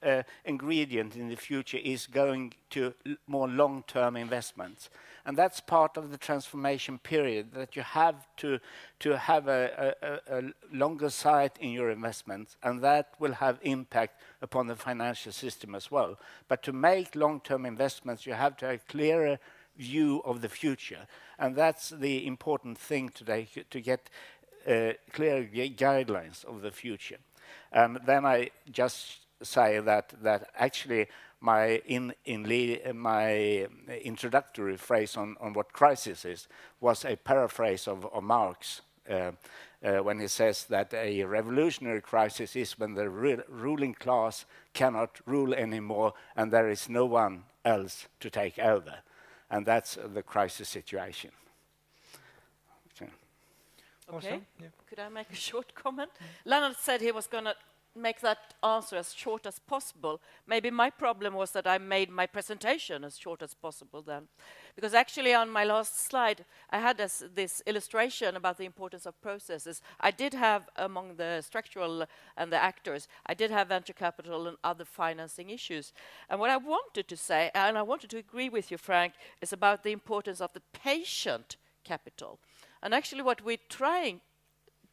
ingredient in the future is going to more long-term investments. And that's part of the transformation period, that you have to have a longer sight in your investments, and that will have impact upon the financial system as well. But to make long-term investments, you have to have a clearer view of the future, and that's the important thing today, to get clear guidelines of the future. And then I just say that actually my introductory phrase on what crisis is was a paraphrase of Marx when he says that a revolutionary crisis is when the ruling class cannot rule anymore and there is no one else to take over. And that's the crisis situation. Okay. Yeah. Could I make a short comment? Lennart said he was going to make that answer as short as possible. Maybe my problem was that I made my presentation as short as possible then. Because actually on my last slide, I had this illustration about the importance of processes. I did have, among the structural and the actors, I did have venture capital and other financing issues. And what I wanted to say, and I wanted to agree with you, Frank, is about the importance of the patient capital. And actually what we're trying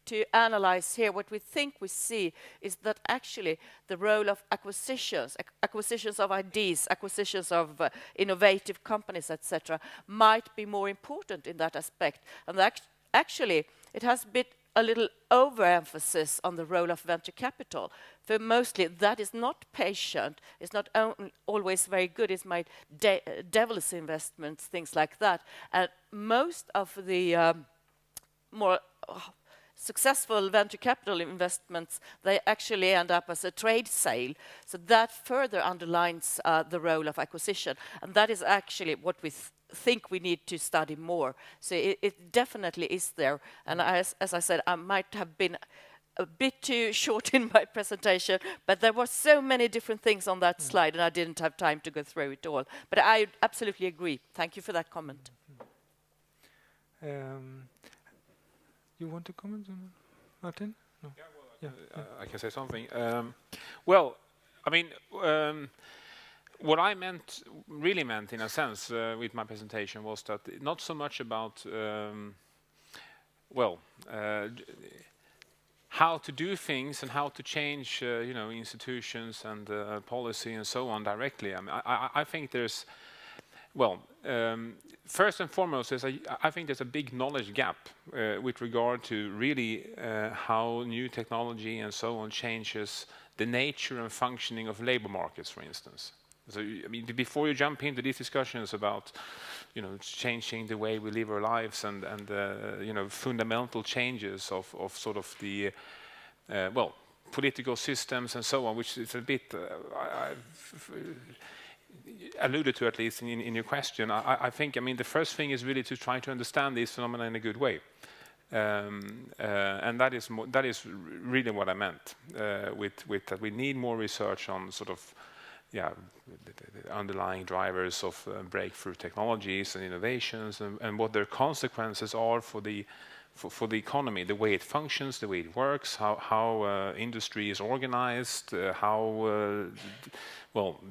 to analyze here, what we think we see is that actually the role of acquisitions of ideas, acquisitions of innovative companies, etc., might be more important in that aspect. And actually, it has been a little overemphasis on the role of venture capital. For mostly, that is not patient, it's not always very good, it's my devil's investments, things like that. And most of the more successful venture capital investments, they actually end up as a trade sale. So that further underlines the role of acquisition. And that is actually what we think we need to study more. So it definitely is there. And as I said, I might have been a bit too short in my presentation, but there were so many different things on that slide, and I didn't have time to go through it all. But I absolutely agree. Thank you for that comment. You want to comment on Martin? No. Yeah, well, I can say something. Well, I mean, what I really meant in a sense with my presentation was that not so much about, how to do things and how to change, institutions and policy and so on directly. I mean, I think there's, first and foremost, I think there's a big knowledge gap with regard to really how new technology and so on changes the nature and functioning of labor markets, for instance. So, I mean, before you jump into these discussions about, changing the way we live our lives and fundamental changes of sort of the, political systems and so on, which is a bit, alluded to at least in your question. I think, the first thing is really to try to understand these phenomena in a good way. And that is really what I meant with that we need more research on sort of, the underlying drivers of breakthrough technologies and innovations and what their consequences are for the for the economy, the way it functions, the way it works, how industry is organized, the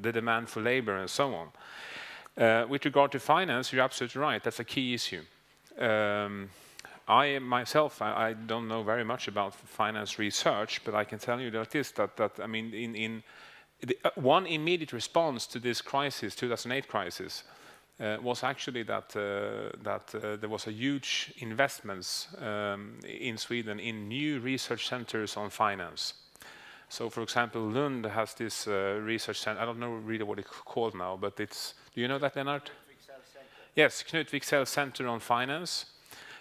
demand for labor and so on. With regard to finance, you're absolutely right. That's a key issue. I myself, I don't know very much about finance research, but I can tell you that I mean, one immediate response to this crisis, 2008 crisis, was actually that there was a huge investments in Sweden in new research centers on finance. So, for example, Lund has this research center. I don't know really what it's called now, but it's. Do you know that, Lennart? Yes, Knut Wicksell Center on Finance.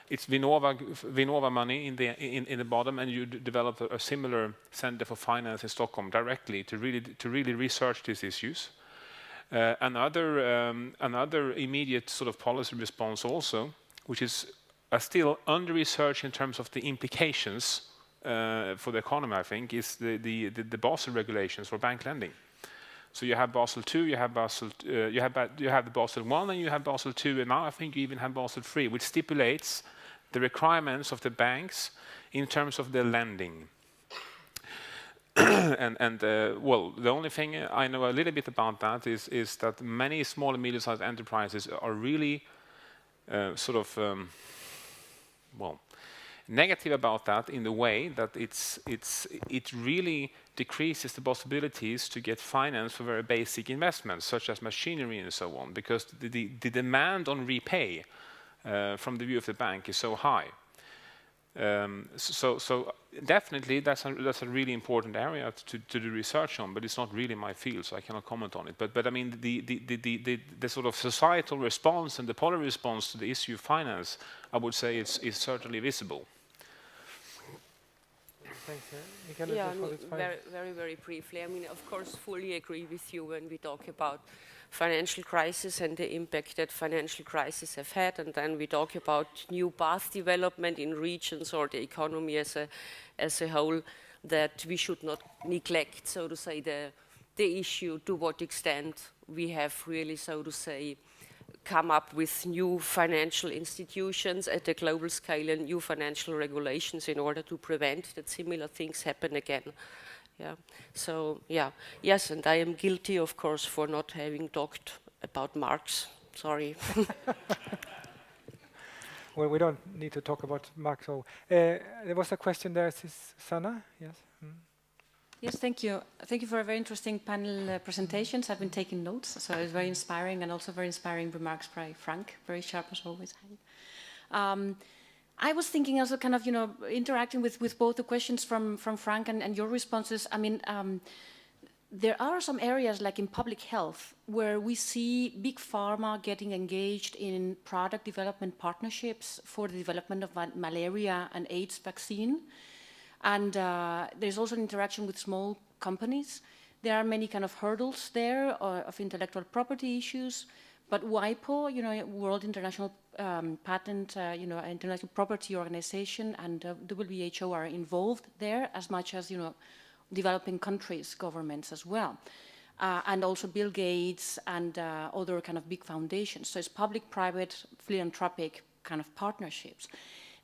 It's Vinnova money in the bottom, and you develop a similar center for finance in Stockholm directly to really research these issues. Another immediate sort of policy response also, which is still under research in terms of the implications for the economy, I think, is the Basel regulations for bank lending. So you have Basel II, you have the Basel I, and you have Basel II, and now I think you even have Basel III, which stipulates the requirements of the banks in terms of their lending. The only thing I know a little bit about that is that many small and medium-sized enterprises are really negative about that in the way that it really decreases the possibilities to get finance for very basic investments, such as machinery and so on, because the demand on repay from the view of the bank is so high. So definitely that's a really important area to do research on, but it's not really my field, so I cannot comment on it. But I mean the sort of societal response and the policy response to the issue of finance, I would say is certainly visible. Thanks. Yeah, very briefly. I mean, of course, fully agree with you when we talk about financial crisis and the impact that financial crisis have had, and then we talk about new path development in regions or the economy as a whole, that we should not neglect, so to say, the issue to what extent we have really, so to say, come up with new financial institutions at a global scale and new financial regulations in order to prevent that similar things happen again. Yeah. So, yeah. Yes, and I am guilty, of course, for not having talked about Marx. Sorry. Well, we don't need to talk about Marx. So, there was a question there, Sanna? Yes. Yes, thank you. Thank you for a very interesting panel presentations. I've been taking notes, so it's very inspiring, and also very inspiring remarks by Frank, very sharp as always. I was thinking also kind of, interacting with both the questions from Frank and your responses. I mean, there are some areas like in public health where we see big pharma getting engaged in product development partnerships for the development of malaria and AIDS vaccine. And there's also an interaction with small companies. There are many kind of hurdles there of intellectual property issues, but WIPO, World International Patent, International Property Organization, and WHO are involved there as much as, developing countries, governments as well. And also Bill Gates and other kind of big foundations. So it's public-private, philanthropic kind of partnerships.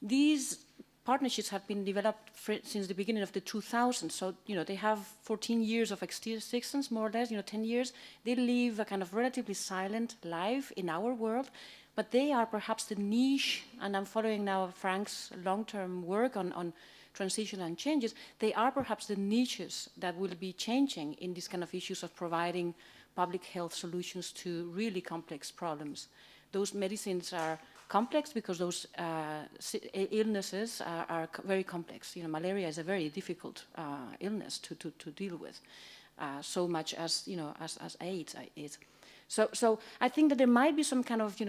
These partnerships have been developed since the beginning of the 2000s. So, they have 14 years of existence, more or less, 10 years. They live a kind of relatively silent life in our world, but they are perhaps the niche, and I'm following now Frank's long-term work on transition and changes. They are perhaps the niches that will be changing in these kind of issues of providing public health solutions to really complex problems. Those medicines are complex because those illnesses are very complex. Malaria is a very difficult illness to deal with, so much as as AIDS is. So I think that there might be some kind of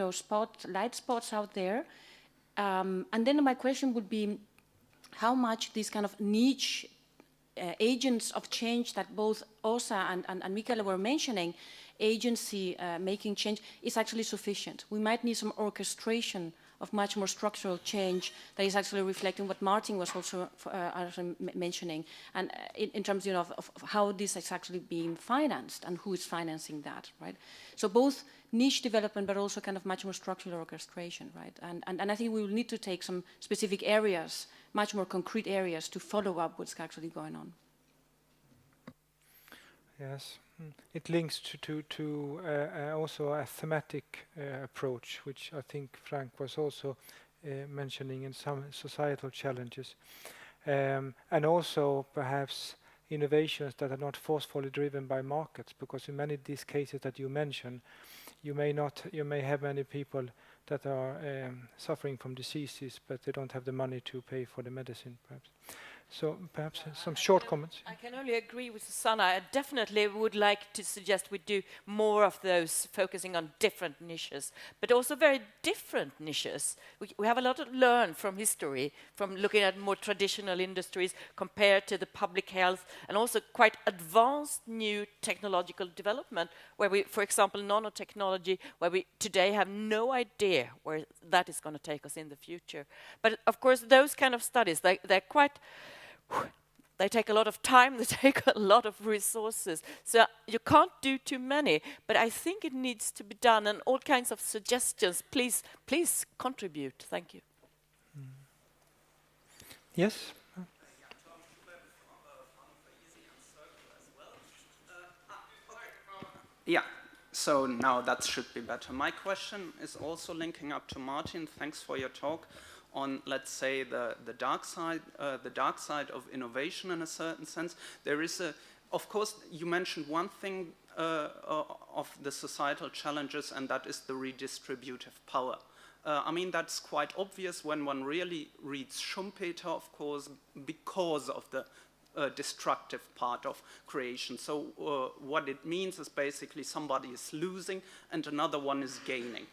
light spots out there, and then my question would be how much these kind of niche agents of change that both Åsa and Mikaela were mentioning, agency making change, is actually sufficient. We might need some orchestration of much more structural change that is actually reflecting what Martin was also mentioning, and in terms of how this is actually being financed and who is financing that, right? So both niche development, but also kind of much more structural orchestration, right? And I think we will need to take some specific areas, much more concrete areas, to follow up what's actually going on. Yes, it links to also a thematic approach, which I think Frank was also mentioning in some societal challenges, and also perhaps innovations that are not forcefully driven by markets, because in many of these cases that you mentioned, you may have many people that are suffering from diseases, but they don't have the money to pay for the medicine, perhaps. So perhaps some short comments. I can only agree with Susanna. I definitely would like to suggest we do more of those, focusing on different niches, but also very different niches. We have a lot to learn from history, from looking at more traditional industries compared to the public health, and also quite advanced new technological development, where we, for example, nanotechnology, where we today have no idea where that is going to take us in the future. But of course, those kind of studies, they're quite... They take a lot of time, they take a lot of resources. So you can't do too many, but I think it needs to be done, and all kinds of suggestions. Please contribute. Thank you. Yes? Yeah, so now that should be better. My question is also linking up to Martin. Thanks for your talk on, let's say, the dark side of innovation in a certain sense. There is of course, you mentioned one thing of the societal challenges, and that is the redistributive power. I mean, that's quite obvious when one really reads Schumpeter, of course, because of the destructive part of creation. So what it means is basically somebody is losing and another one is gaining.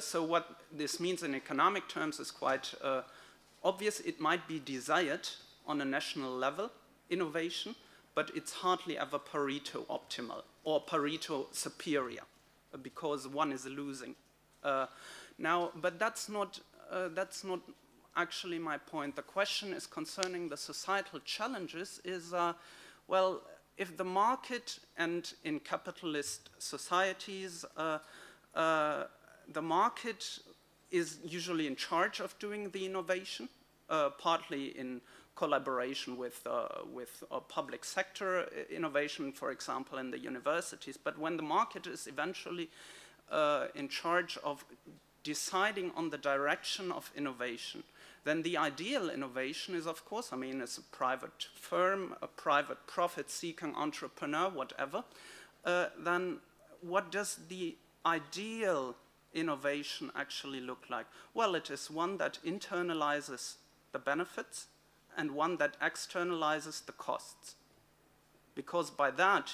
So what this means in economic terms is quite obvious. It might be desired on a national level, innovation, but it's hardly ever Pareto optimal or Pareto superior because one is losing. Now, but that's not actually my point. The question is concerning the societal challenges is, well, if the market, and in capitalist societies, the market is usually in charge of doing the innovation, partly in collaboration with public sector innovation, for example, in the universities. But when the market is eventually in charge of deciding on the direction of innovation, then the ideal innovation is, of course, I mean, it's a private firm, a private profit-seeking entrepreneur, whatever. Then what does the ideal innovation actually look like? Well, it is one that internalizes the benefits and one that externalizes the costs. Because by that,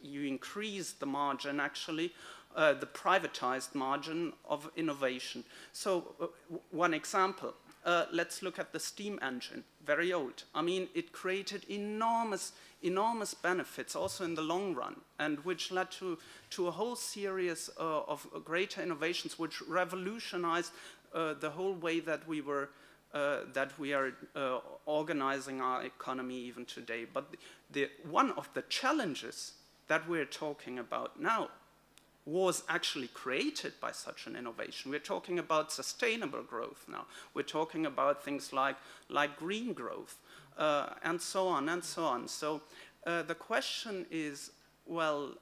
you increase the margin, actually, the privatized margin of innovation. So one example, let's look at the steam engine, very old. I mean, it created enormous benefits also in the long run, and which led to a whole series of greater innovations which revolutionized the whole way that we are organizing our economy even today. But one of the challenges that we're talking about now was actually created by such an innovation. We're talking about sustainable growth now. We're talking about things like green growth, and so on and so on. So the question is, well,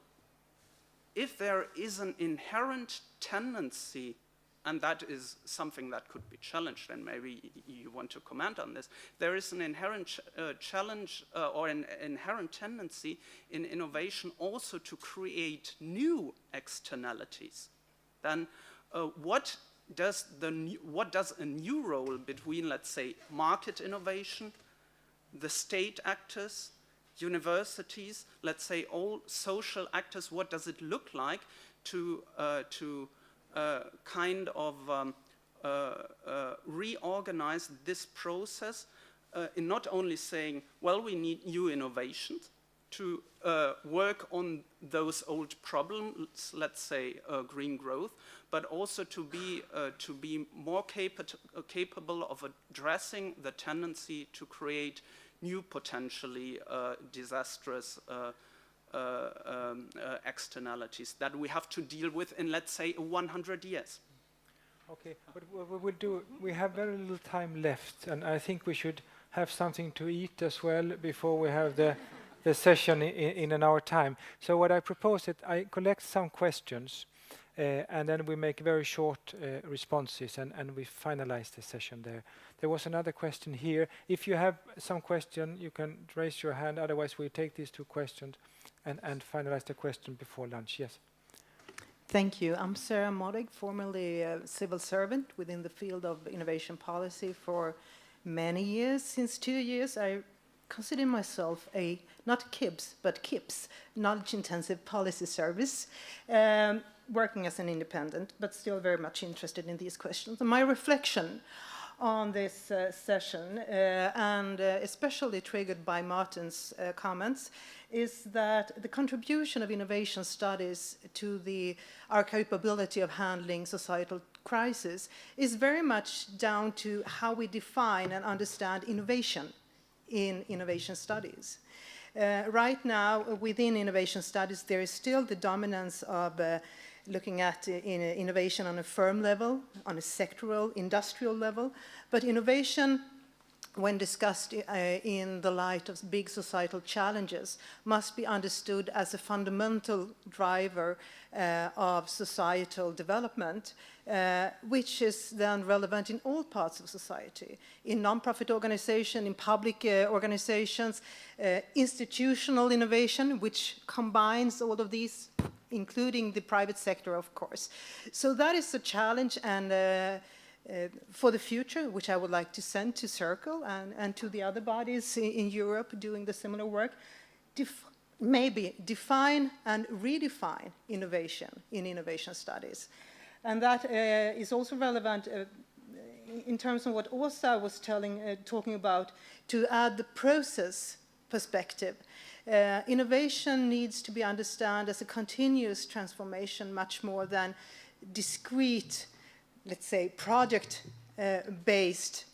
if there is an inherent tendency, and that is something that could be challenged, and maybe you want to comment on this, there is an inherent challenge or an inherent tendency in innovation also to create new externalities. Then what does a new role between, let's say, market innovation, the state actors, universities, let's say all social actors, what does it look like to kind of reorganize this process in not only saying, well, we need new innovations to work on those old problems, let's say green growth, but also to be more capable of addressing the tendency to create new potentially disastrous externalities that we have to deal with in, let's say, 100 years. Okay, but what we will do, we have very little time left, and I think we should have something to eat as well before we have the session in an hour time. So what I propose that I collect some questions, and then we make very short responses, and we finalize the session there. There was another question here. If you have some question, you can raise your hand. Otherwise, we take these two questions and finalize the question before lunch. Yes. Thank you. I'm Sarah Modig, formerly a civil servant within the field of innovation policy for many years. Since 2 years, I consider myself a, not KIBS, but KIPS, Knowledge Intensive Policy Service, working as an independent, but still very much interested in these questions. And my reflection on this session, and especially triggered by Martin's comments, is that the contribution of innovation studies to our capability of handling societal crisis is very much down to how we define and understand innovation in innovation studies. Right now, within innovation studies, there is still the dominance of looking at innovation on a firm level, on a sectoral, industrial level, but innovation, when discussed in the light of big societal challenges, must be understood as a fundamental driver of societal development, which is then relevant in all parts of society, in non-profit organizations, in public organizations, institutional innovation, which combines all of these, including the private sector, of course. So that is a challenge, and for the future, which I would like to send to Circle and to the other bodies in Europe doing the similar work, maybe define and redefine innovation in innovation studies. And that is also relevant in terms of what Åsa was talking about, to add the process perspective. Innovation needs to be understood as a continuous transformation much more than discrete, let's say, project-based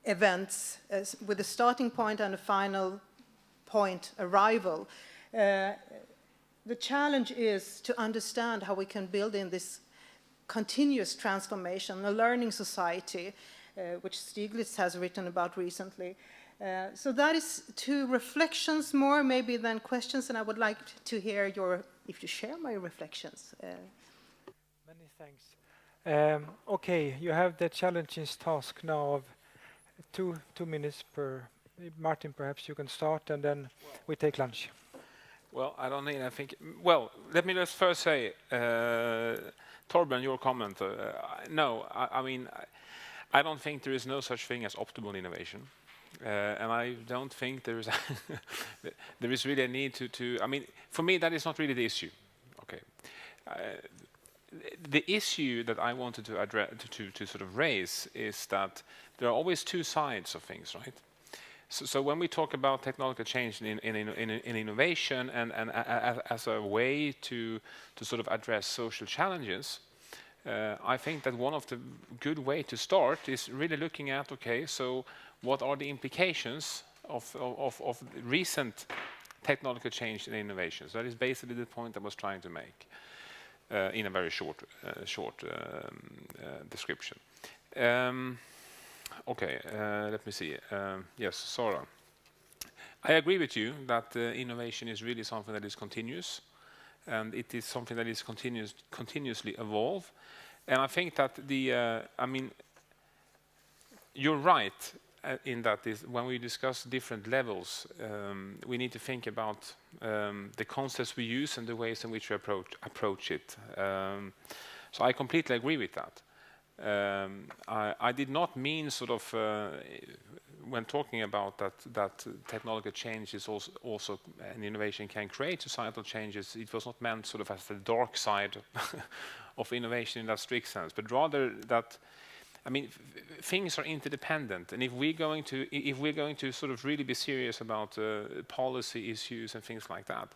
events with a starting point and a final point arrival. The challenge is to understand how we can build in this continuous transformation, a learning society, which Stiglitz has written about recently. So that is two reflections more maybe than questions, and I would like to hear if you share my reflections. Many thanks. Okay, you have the challenging task now of two minutes per. Martin, perhaps you can start, and then we take lunch. Well, I don't need, I think, well, let me just first say, Torben, your comment, no, I mean, I don't think there is no such thing as optimal innovation. And I don't think there is there is really a need to I mean, for me, that is not really the issue. Okay. The issue that I wanted to address, to sort of raise, is that there are always two sides of things, right? So when we talk about technological change in innovation and as a way to sort of address social challenges, I think that one of the good way to start is really looking at, okay, so what are the implications of recent technological change in innovations? That is basically the point I was trying to make in a very short description. Okay, let me see. Yes, Sara. I agree with you that innovation is really something that is continuous, and it is something that is continuously evolve. And I think that I mean, you're right in that is when we discuss different levels, we need to think about the concepts we use and the ways in which we approach it. So I completely agree with that. I did not mean sort of when talking about that technological change is also an innovation can create societal changes. It was not meant sort of as the dark side of innovation in that strict sense, but rather that, I mean, things are interdependent, and if we're going to sort of really be serious about policy issues and things like that,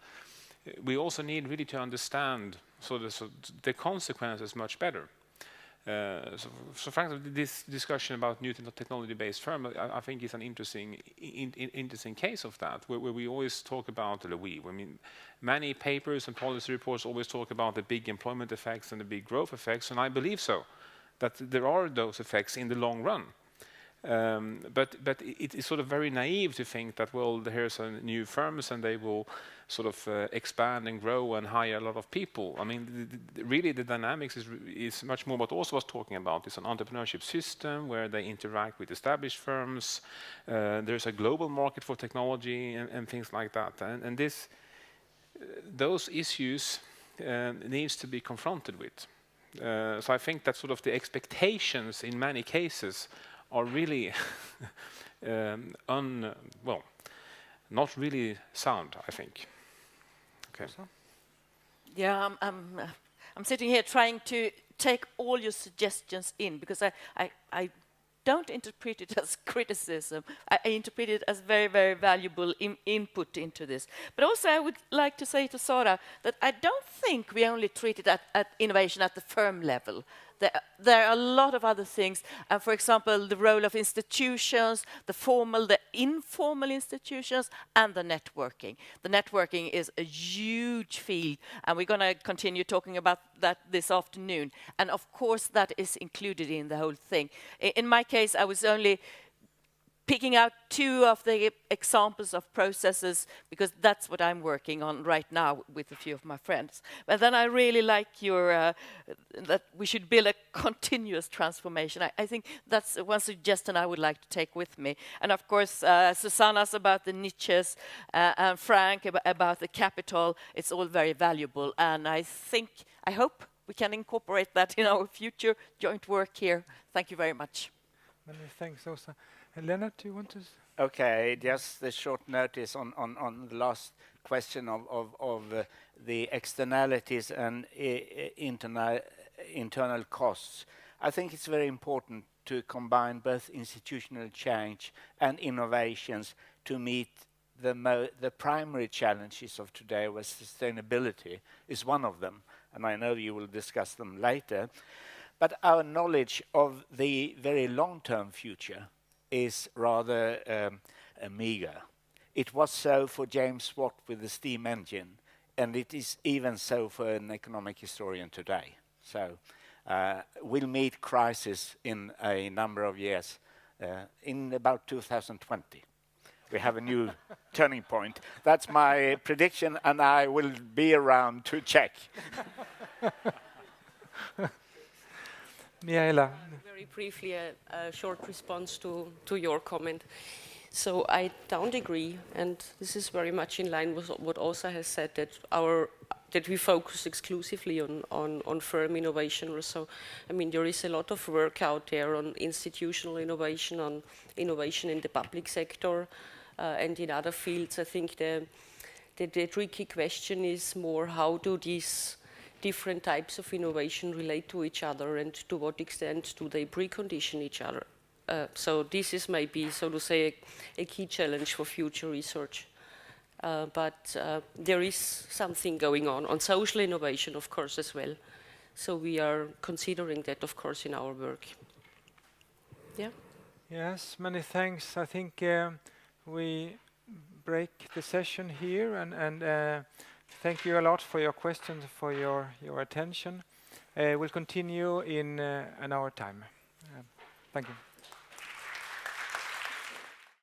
we also need really to understand the consequences much better. So frankly, this discussion about new technology-based firm, I think is an interesting case of that, where we always talk about I mean, many papers and policy reports always talk about the big employment effects and the big growth effects, and I believe so, that there are those effects in the long run. But it is sort of very naive to think that, well, here's some new firms and they will sort of expand and grow and hire a lot of people. I mean, really the dynamics is much more what Åsa was talking about. It's an entrepreneurship system where they interact with established firms. There's a global market for technology and things like that. And those issues needs to be confronted with. So I think that sort of the expectations in many cases are really not really sound, I think. Okay. Yeah, I'm sitting here trying to take all your suggestions in, because I don't interpret it as criticism. I interpret it as very, very valuable input into this. But also I would like to say to Sara that I don't think we only treat it at innovation at the firm level. There are a lot of other things. For example, the role of institutions, the formal, the informal institutions, and the networking. The networking is a huge field, and we're going to continue talking about that this afternoon. And of course, that is included in the whole thing. In my case, I was only picking out two of the examples of processes, because that's what I'm working on right now with a few of my friends. But then I really like your, that we should build a continuous transformation. I think that's one suggestion I would like to take with me. And of course, Susanna's about the niches, and Frank about the capital. It's all very valuable. And I hope we can incorporate that in our future joint work here. Thank you very much. Many thanks, Åsa. And Lennart, do you want to? Okay, just a short notice on the last question of the externalities and internal costs. I think it's very important to combine both institutional change and innovations to meet the primary challenges of today, where sustainability is one of them, and I know you will discuss them later. But our knowledge of the very long-term future is rather meager. It was so for James Watt with the steam engine, and it is even so for an economic historian today. So we'll meet crisis in a number of years, in about 2020. We have a new turning point. That's my prediction, and I will be around to check. Miaela. Very briefly, a short response to your comment. So I don't agree, and this is very much in line with what Åsa has said, that we focus exclusively on firm innovation. So, I mean, there is a lot of work out there on institutional innovation, on innovation in the public sector, and in other fields. I think the tricky question is more, how do these different types of innovation relate to each other, and to what extent do they precondition each other? So this is maybe, so to say, a key challenge for future research. But there is something going on social innovation, of course, as well. So we are considering that, of course, in our work. Yeah? Yes, many thanks. I think we break the session here, and thank you a lot for your questions, for your attention. We'll continue in an hour time. Thank you.